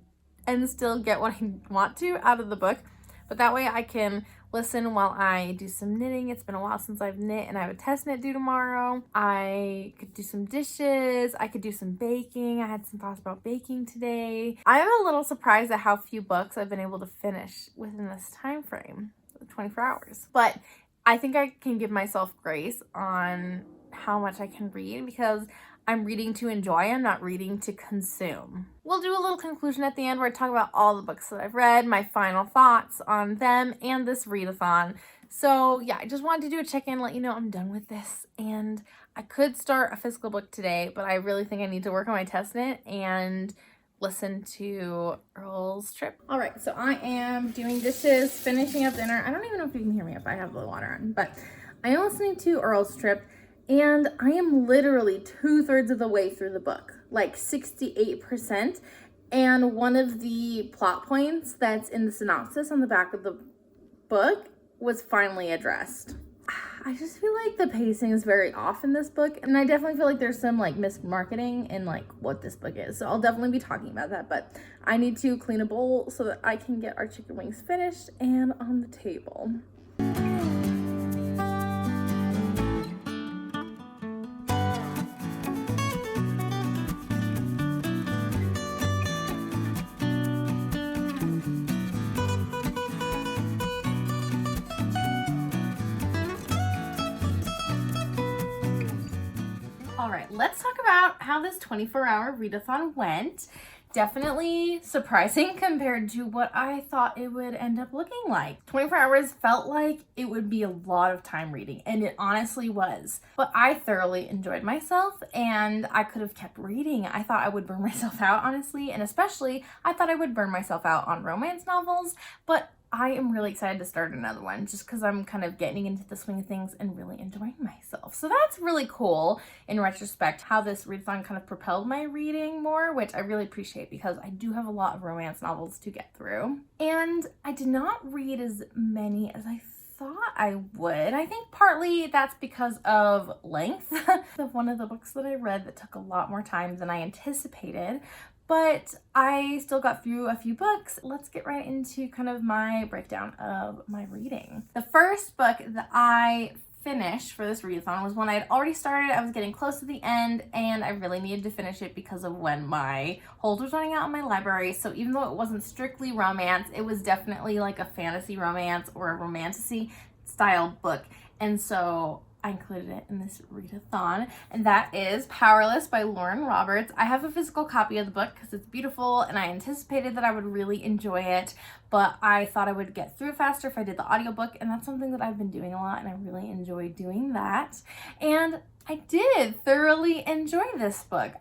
and still get what I want to out of the book. But that way I can listen while I do some knitting. It's been a while since I've knit and I have a test knit due tomorrow. I could do some dishes. I could do some baking. I had some thoughts about baking today. I'm a little surprised at how few books I've been able to finish within this time frame, 24 hours. But I think I can give myself grace on how much I can read because I'm reading to enjoy. I'm not reading to consume. We'll do a little conclusion at the end where I talk about all the books that I've read, my final thoughts on them, and this readathon. So yeah, I just wanted to do a check-in, let you know I'm done with this. And I could start a physical book today, but I really think I need to work on my test knit and listen to Earl's Trip. All right, so I am doing dishes, finishing up dinner. I don't even know if you can hear me if I have the water on, but I am listening to Earl's Trip. And I am literally 2/3 of the way through the book, like 68%. And one of the plot points that's in the synopsis on the back of the book was finally addressed. I just feel like the pacing is very off in this book. And I definitely feel like there's some like mismarketing in like what this book is. So I'll definitely be talking about that. But I need to clean a bowl so that I can get our chicken wings finished and on the table. All right, let's talk about how this 24-hour readathon went. Definitely surprising compared to what I thought it would end up looking like. 24 hours felt like it would be a lot of time reading, and it honestly was. But I thoroughly enjoyed myself, and I could have kept reading. I thought I would burn myself out, honestly, and especially I thought I would burn myself out on romance novels, but I am really excited to start another one just because I'm kind of getting into the swing of things and really enjoying myself. So that's really cool in retrospect how this readathon kind of propelled my reading more, which I really appreciate because I do have a lot of romance novels to get through. And I did not read as many as I thought I would. I think partly that's because of length of one of the books that I read that took a lot more time than I anticipated. But I still got through a few books. Let's get right into kind of my breakdown of my reading. The first book that I finished for this readathon was one I had already started. I was getting close to the end and I really needed to finish it because of when my hold was running out in my library. So even though it wasn't strictly romance, it was definitely like a fantasy romance or a romantasy style book. And so I included it in this readathon, and that is Powerless by Lauren Roberts. I have a physical copy of the book because it's beautiful and I anticipated that I would really enjoy it, but I thought I would get through it faster if I did the audiobook, and that's something that I've been doing a lot and I really enjoy doing that. And I did thoroughly enjoy this book.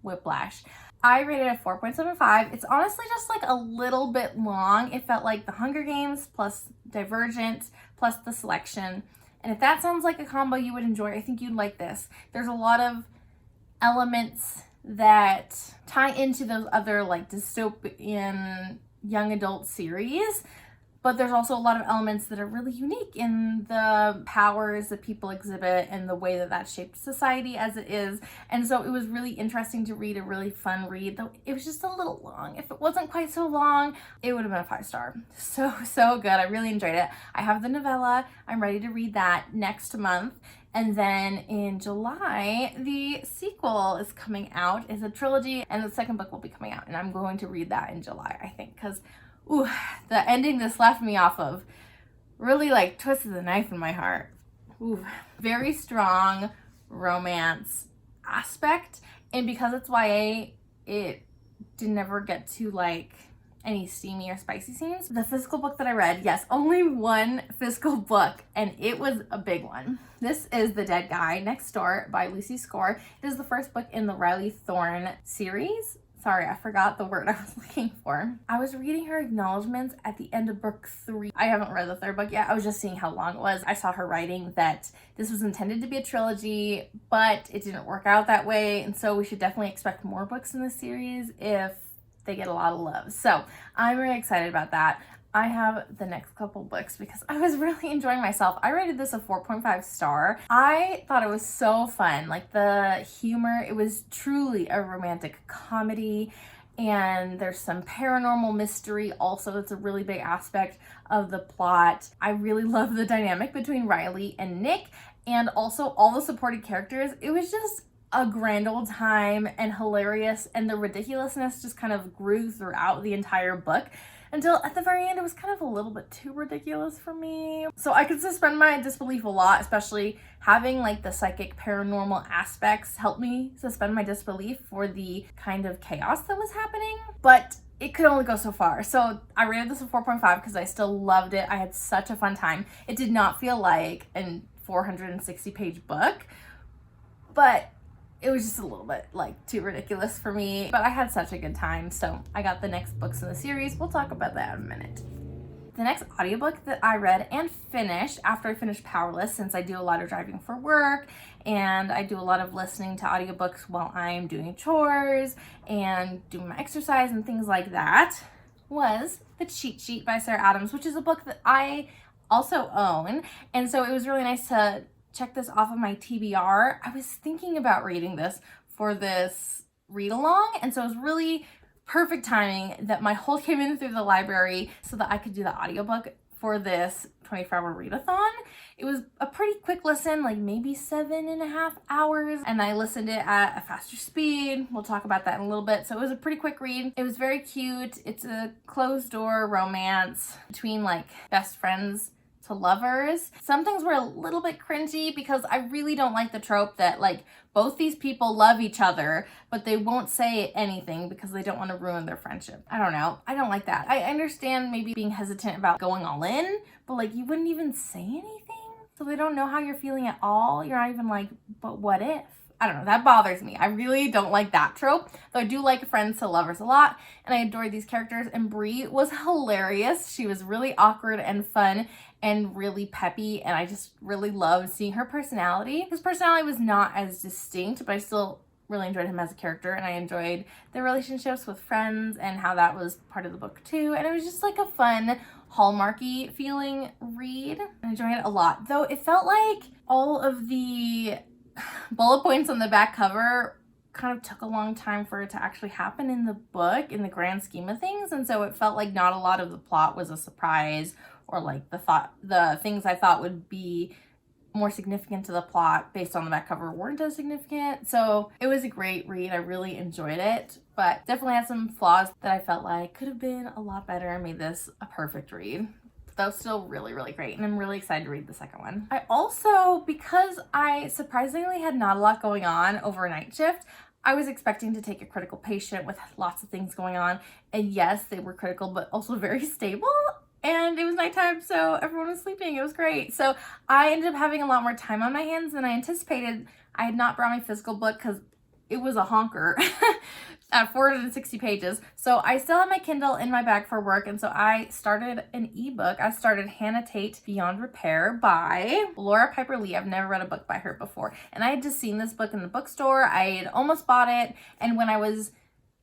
Whiplash. I rated it a 4.75. It's honestly just like a little bit long. It felt like The Hunger Games plus Divergent plus The Selection. And if that sounds like a combo you would enjoy, I think you'd like this. There's a lot of elements that tie into those other like dystopian young adult series, but there's also a lot of elements that are really unique in the powers that people exhibit and the way that that shaped society as it is. And so it was really interesting to read, a really fun read, though it was just a little long. If it wasn't quite so long, it would have been a 5-star. So good. I really enjoyed it. I have the novella. I'm ready to read that next month. And then in July, the sequel is coming out. It's a trilogy, and the second book will be coming out. And I'm going to read that in July, I think, because the ending this left me off of really like twisted the knife in my heart. Very strong romance aspect, and because it's YA, it did never get to like any steamy or spicy scenes. The physical book that I read, yes, only one physical book, and it was a big one. This is The Dead Guy Next Door by Lucy Score. It is the first book in the Riley Thorne series. Sorry, I forgot the word I was looking for. I was reading her acknowledgments at the end of book 3. I haven't read the 3rd book yet. I was just seeing how long it was. I saw her writing that this was intended to be a trilogy, but it didn't work out that way. And so we should definitely expect more books in this series if they get a lot of love. So I'm really excited about that. I have the next couple books because I was really enjoying myself. I rated this a 4.5 star. I thought it was so fun. Like the humor, it was truly a romantic comedy, and there's some paranormal mystery also that's a really big aspect of the plot. I really love the dynamic between Riley and Nick, and also all the supporting characters. It was just a grand old time and hilarious, and the ridiculousness just kind of grew throughout the entire book until at the very end it was kind of a little bit too ridiculous for me. So I could suspend my disbelief a lot, especially having like the psychic paranormal aspects help me suspend my disbelief for the kind of chaos that was happening. But it could only go so far. So I rated this a 4.5 because I still loved it. I had such a fun time. It did not feel like a 460 page book, but it was just a little bit like too ridiculous for me, but I had such a good time. So I got the next books in the series. We'll talk about that in a minute. The next audiobook that I read and finished after I finished Powerless, since I do a lot of driving for work and I do a lot of listening to audiobooks while I'm doing chores and doing my exercise and things like that, was The Cheat Sheet by Sarah Adams, which is a book that I also own. And so it was really nice to check this off of my TBR. I was thinking about reading this for this read along, and so it was really perfect timing that my hold came in through the library so that I could do the audiobook for this 24-hour readathon. It was a pretty quick listen, like maybe 7.5 hours, and I listened it at a faster speed. We'll talk about that in a little bit. So it was a pretty quick read. It was very cute. It's a closed door romance between like best friends to lovers. Some things were a little bit cringy because I really don't like the trope that like both these people love each other, but they won't say anything because they don't want to ruin their friendship. I don't know. I don't like that. I understand maybe being hesitant about going all in, but like you wouldn't even say anything. So they don't know how you're feeling at all. You're not even like, but what if? I don't know, that bothers me. I really don't like that trope, though I do like friends to lovers a lot, and I adore these characters, and Brie was hilarious. She was really awkward and fun and really peppy, and I just really loved seeing her personality. His personality was not as distinct, but I still really enjoyed him as a character, and I enjoyed the relationships with friends and how that was part of the book too, and it was just like a fun, Hallmarky feeling read. I enjoyed it a lot, though it felt like all of the bullet points on the back cover kind of took a long time for it to actually happen in the book in the grand scheme of things, and so it felt like not a lot of the plot was a surprise, or like the things I thought would be more significant to the plot based on the back cover weren't as significant. So it was a great read. I really enjoyed it, but definitely had some flaws that I felt like could have been a lot better and made this a perfect read. That was still really, really great, and I'm really excited to read the second one. I also, because I surprisingly had not a lot going on over a night shift, I was expecting to take a critical patient with lots of things going on, and yes, they were critical, but also very stable, and it was nighttime, so everyone was sleeping. It was great. So I ended up having a lot more time on my hands than I anticipated. I had not brought my physical book because it was a honker at 460 pages. So I still have my Kindle in my bag for work, and so I started an ebook. I started Hannah Tate Beyond Repair by Laura Piper Lee. I've never read a book by her before, and I had just seen this book in the bookstore. I had almost bought it, and when I was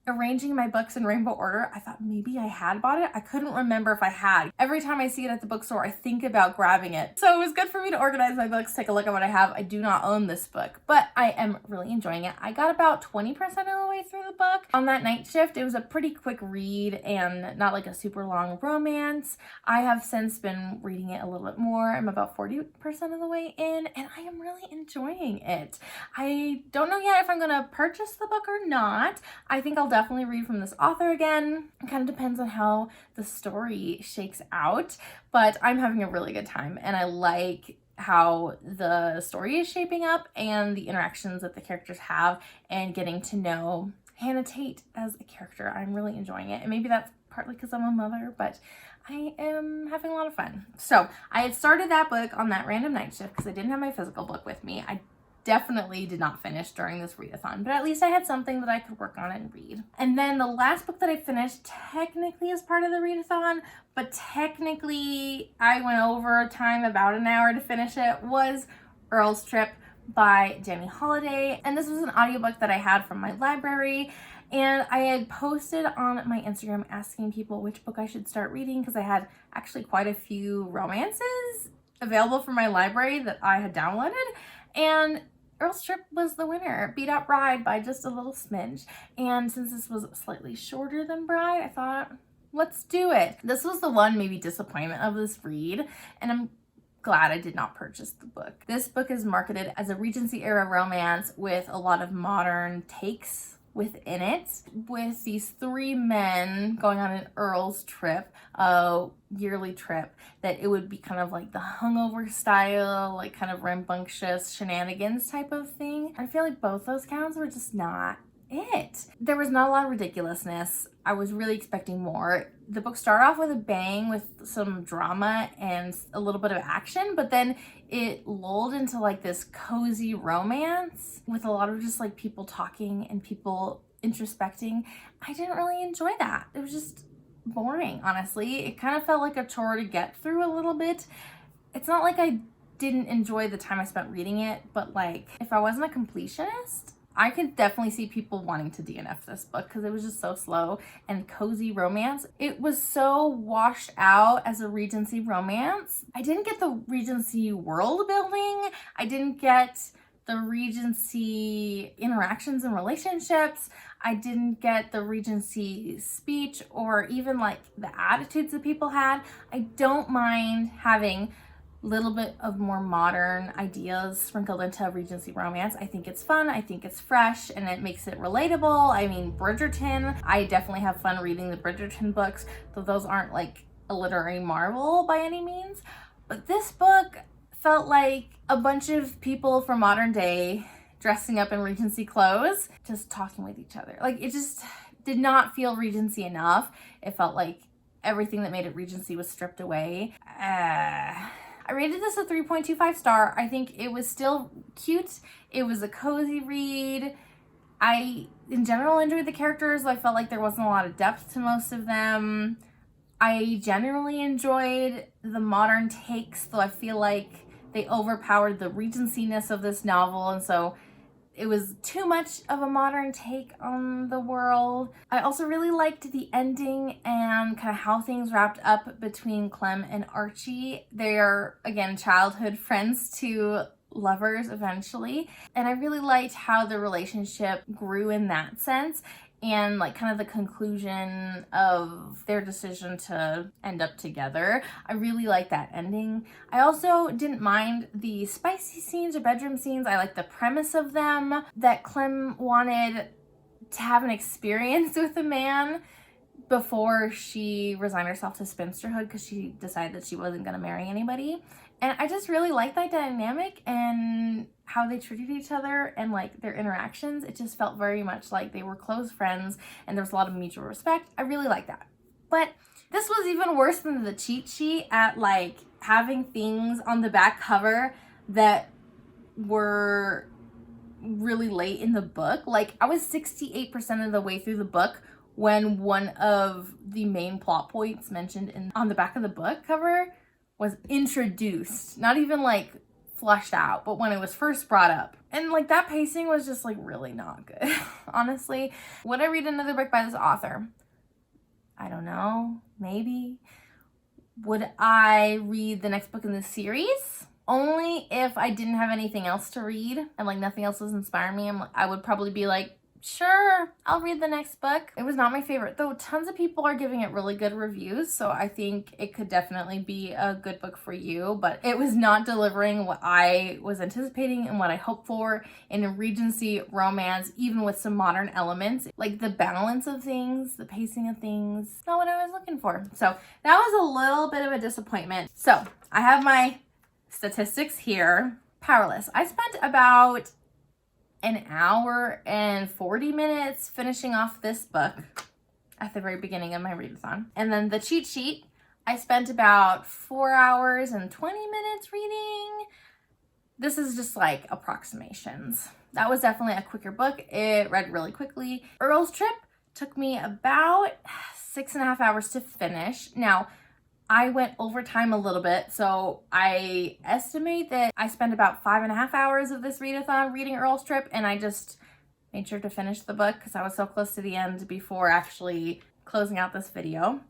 arranging my books in rainbow order, I thought maybe I had bought it. I couldn't remember if I had. Every time I see it at the bookstore, I think about grabbing it. So it was good for me to organize my books, take a look at what I have. I do not own this book, but I am really enjoying it. I got about 20% of the way through the book. On that night shift, it was a pretty quick read and not like a super long romance. I have since been reading it a little bit more. I'm about 40% of the way in, and I am really enjoying it. I don't know yet if I'm gonna purchase the book or not. I think I'll definitely read from this author again. It kind of depends on how the story shakes out, but I'm having a really good time, and I like how the story is shaping up and the interactions that the characters have and getting to know Hannah Tate as a character. I'm really enjoying it, and maybe that's partly because I'm a mother, but I am having a lot of fun. So I had started that book on that random night shift because I didn't have my physical book with me. I definitely did not finish during this readathon, but at least I had something that I could work on and read. And then the last book that I finished technically as part of the readathon, but technically I went over time about an hour to finish it, was Earl's Trip by Jenny Holiday. And this was an audiobook that I had from my library, and I had posted on my Instagram asking people which book I should start reading because I had actually quite a few romances available from my library that I had downloaded, and Earl's Trip was the winner. Beat out Bride by just a little smidge. And since this was slightly shorter than Bride, I thought, let's do it. This was the one maybe disappointment of this read, and I'm glad I did not purchase the book. This book is marketed as a Regency era romance with a lot of modern takes within it, with these three men going on an Earl's Trip, a yearly trip, that it would be kind of like the hungover style, like kind of rambunctious shenanigans type of thing. I feel like both those counts were just not it. There was not a lot of ridiculousness. I was really expecting more. The book started off with a bang with some drama and a little bit of action, but then it lulled into like this cozy romance with a lot of just like people talking and people introspecting. I didn't really enjoy that. It was just boring, honestly. It kind of felt like a chore to get through a little bit. It's not like I didn't enjoy the time I spent reading it, but like if I wasn't a completionist, I could definitely see people wanting to DNF this book because it was just so slow and cozy romance. It was so washed out as a Regency romance. I didn't get the Regency world building. I didn't get the Regency interactions and relationships. I didn't get the Regency speech or even like the attitudes that people had. I don't mind having little bit of more modern ideas sprinkled into a Regency romance. I think it's fun, I think it's fresh, and it makes it relatable. I mean, Bridgerton, I definitely have fun reading the Bridgerton books, though those aren't like a literary marvel by any means. But this book felt like a bunch of people from modern day dressing up in Regency clothes, just talking with each other. Like, it just did not feel Regency enough. It felt like everything that made it Regency was stripped away. I rated this a 3.25 star. I think it was still cute. It was a cozy read. I, in general, enjoyed the characters. I felt like there wasn't a lot of depth to most of them. I generally enjoyed the modern takes, though I feel like they overpowered the Regency-ness of this novel, and so it was too much of a modern take on the world. I also really liked the ending and kind of how things wrapped up between Clem and Archie. They are, again, childhood friends to lovers eventually. And I really liked how the relationship grew in that sense, and like kind of the conclusion of their decision to end up together. I really like that ending. I also didn't mind the spicy scenes or bedroom scenes. I like the premise of them, that Clem wanted to have an experience with a man before she resigned herself to spinsterhood because she decided that she wasn't going to marry anybody. And I just really like that dynamic and how they treated each other and like their interactions. It just felt very much like they were close friends and there was a lot of mutual respect. I really like that. But this was even worse than the cheat sheet at like having things on the back cover that were really late in the book. Like, I was 68% of the way through the book when one of the main plot points mentioned on the back of the book cover was introduced, not even like fleshed out, but when it was first brought up. And like that pacing was just like really not good. Honestly, would I read another book by this author? I don't know, maybe. Would I read the next book in this series? Only if I didn't have anything else to read and like nothing else was inspiring me. I would probably be like, sure, I'll read the next book. It was not my favorite, though tons of people are giving it really good reviews, so I think it could definitely be a good book for you, but it was not delivering what I was anticipating and what I hoped for in a Regency romance, even with some modern elements. Like the balance of things, the pacing of things, not what I was looking for. So that was a little bit of a disappointment. So I have my statistics here. Powerless. I spent about an hour and 40 minutes finishing off this book at the very beginning of my readathon. And then the cheat sheet, I spent about 4 hours and 20 minutes reading. this is just like approximations. That was definitely a quicker book. It read really quickly. Earl's Trip took me about 6.5 hours to finish. Now, I went over time a little bit, so I estimate that I spent about 5.5 hours of this readathon reading Earl's Trip, and I just made sure to finish the book because I was so close to the end before actually closing out this video.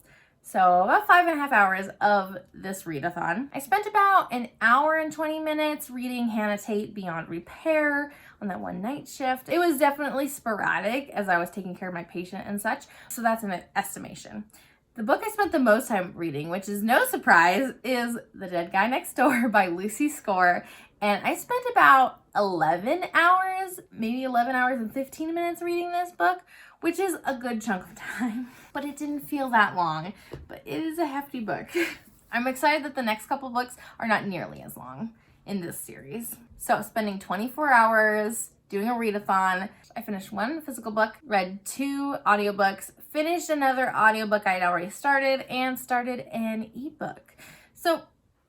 So about 5.5 hours of this readathon. I spent about an hour and 20 minutes reading Hannah Tate Beyond Repair on that one night shift. It was definitely sporadic as I was taking care of my patient and such, so that's an estimation. The book I spent the most time reading, which is no surprise, is The Dead Guy Next Door by Lucy Score. And I spent about 11 hours, maybe 11 hours and 15 minutes reading this book, which is a good chunk of time. But it didn't feel that long, but it is a hefty book. I'm excited that the next couple books are not nearly as long in this series. So spending 24 hours doing a readathon. I finished one physical book, read 2 audiobooks, finished another audiobook I'd already started, and started an ebook. So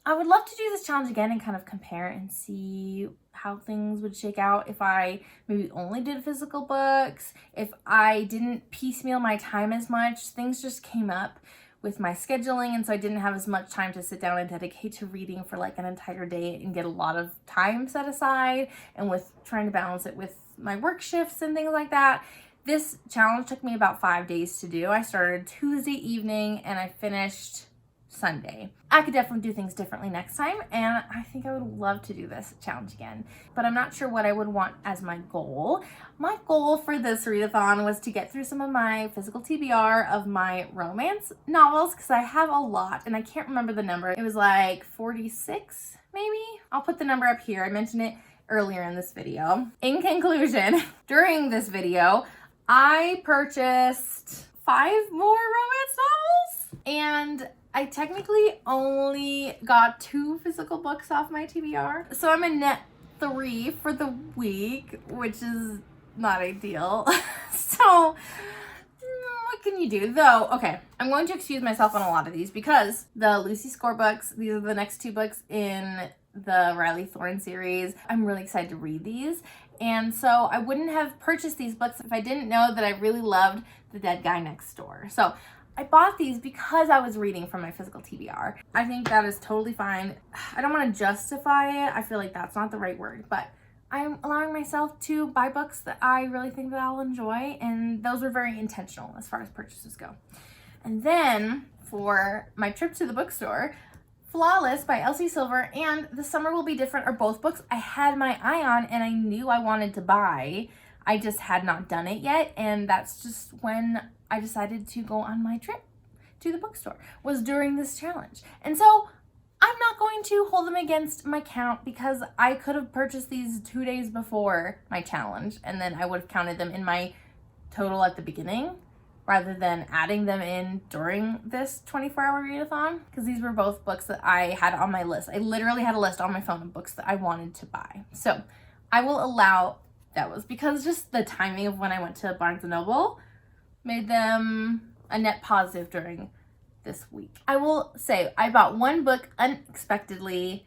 I would love to do this challenge again and kind of compare and see how things would shake out if I maybe only did physical books, if I didn't piecemeal my time as much. Things just came up with my scheduling, and so I didn't have as much time to sit down and dedicate to reading for like an entire day and get a lot of time set aside, and with trying to balance it with my work shifts and things like that. This challenge took me about 5 days to do. I started Tuesday evening and I finished Sunday. I could definitely do things differently next time, and I think I would love to do this challenge again, but I'm not sure what I would want as my goal. My goal for this readathon was to get through some of my physical TBR of my romance novels, because I have a lot and I can't remember the number. It was like 46 maybe? I'll put the number up here. I mentioned it earlier in this video. In conclusion, during this video, I purchased 5 more romance novels, and I technically only got 2 physical books off my TBR. So I'm a net 3 for the week, which is not ideal. So what can you do? Though, okay, I'm going to excuse myself on a lot of these because the Lucy Score books, these are the next 2 books in the Riley Thorne series. I'm really excited to read these. And so I wouldn't have purchased these books if I didn't know that I really loved The Dead Guy Next Door. So I bought these because I was reading from my physical TBR. I think that is totally fine. I don't want to justify it. I feel like that's not the right word, but I'm allowing myself to buy books that I really think that I'll enjoy, and those were very intentional as far as purchases go. And then for my trip to the bookstore, Flawless by Elsie Silver and The Summer Will Be Different are both books I had my eye on and I knew I wanted to buy. I just had not done it yet, and that's just when I decided to go on my trip to the bookstore, was during this challenge. And so I'm not going to hold them against my count because I could have purchased these 2 days before my challenge, and then I would have counted them in my total at the beginning rather than adding them in during this 24-hour readathon, because these were both books that I had on my list. I literally had a list on my phone of books that I wanted to buy. So I will allow those because just the timing of when I went to Barnes & Noble made them a net positive during this week. I will say I bought 1 book unexpectedly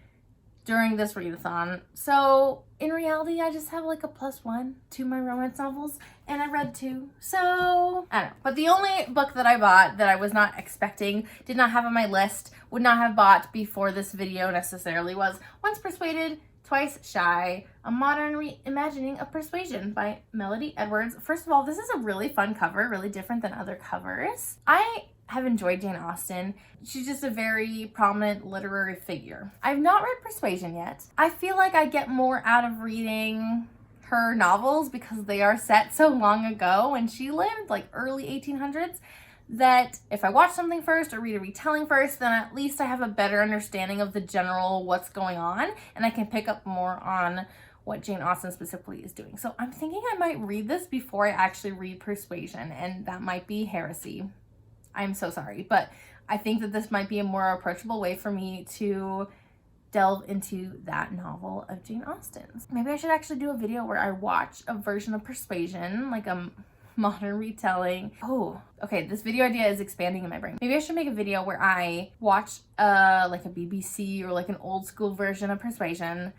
during this readathon. So in reality, I just have like a +1 to my romance novels, and I read 2. So I don't know. But the only book that I bought that I was not expecting, did not have on my list, would not have bought before this video necessarily, was Once Persuaded, Twice Shy, A Modern Reimagining of Persuasion by Melody Edwards. First of all, this is a really fun cover, really different than other covers. I have enjoyed Jane Austen. She's just a very prominent literary figure. I've not read Persuasion yet. I feel like I get more out of reading her novels because they are set so long ago when she lived, like early 1800s, that if I watch something first or read a retelling first, then at least I have a better understanding of the general what's going on, and I can pick up more on what Jane Austen specifically is doing. So I'm thinking I might read this before I actually read Persuasion, and that might be heresy. I'm so sorry, but I think that this might be a more approachable way for me to delve into that novel of Jane Austen's. Maybe I should actually do a video where I watch a version of Persuasion, like a modern retelling. Oh, okay, this video idea is expanding in my brain. Maybe I should make a video where I watch like a BBC or like an old school version of Persuasion,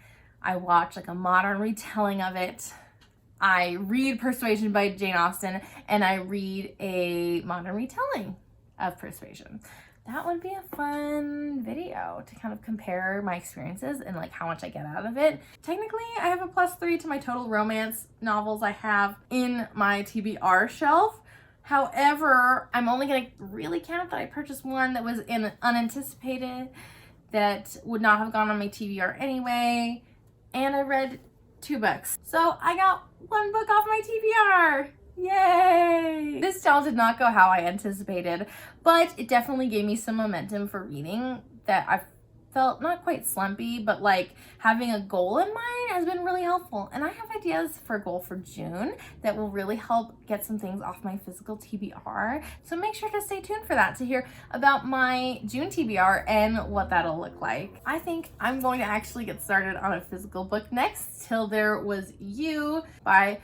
I watch like a modern retelling of it. I read Persuasion by Jane Austen, and I read a modern retelling of Persuasion. That would be a fun video to kind of compare my experiences and like how much I get out of it. Technically, I have a +3 to my total romance novels I have in my TBR shelf. However, I'm only gonna really count that I purchased one that was unanticipated, that would not have gone on my TBR anyway, and I read 2 books. So I got 1 book off my TBR. Yay! This challenge did not go how I anticipated, but it definitely gave me some momentum for reading that I felt not quite slumpy, but like having a goal in mind has been really helpful. And I have ideas for a goal for June that will really help get some things off my physical TBR. So make sure to stay tuned for that to hear about my June TBR and what that'll look like. I think I'm going to actually get started on a physical book next. Till There Was You by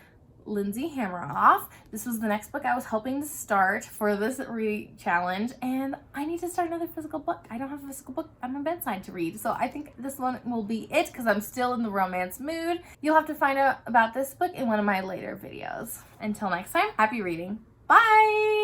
Lindsay Hammeroff. This was the next book I was hoping to start for this read challenge, and I need to start another physical book. I don't have a physical book at my bedside to read, so I think this one will be it because I'm still in the romance mood. You'll have to find out about this book in one of my later videos. Until next time, happy reading. Bye!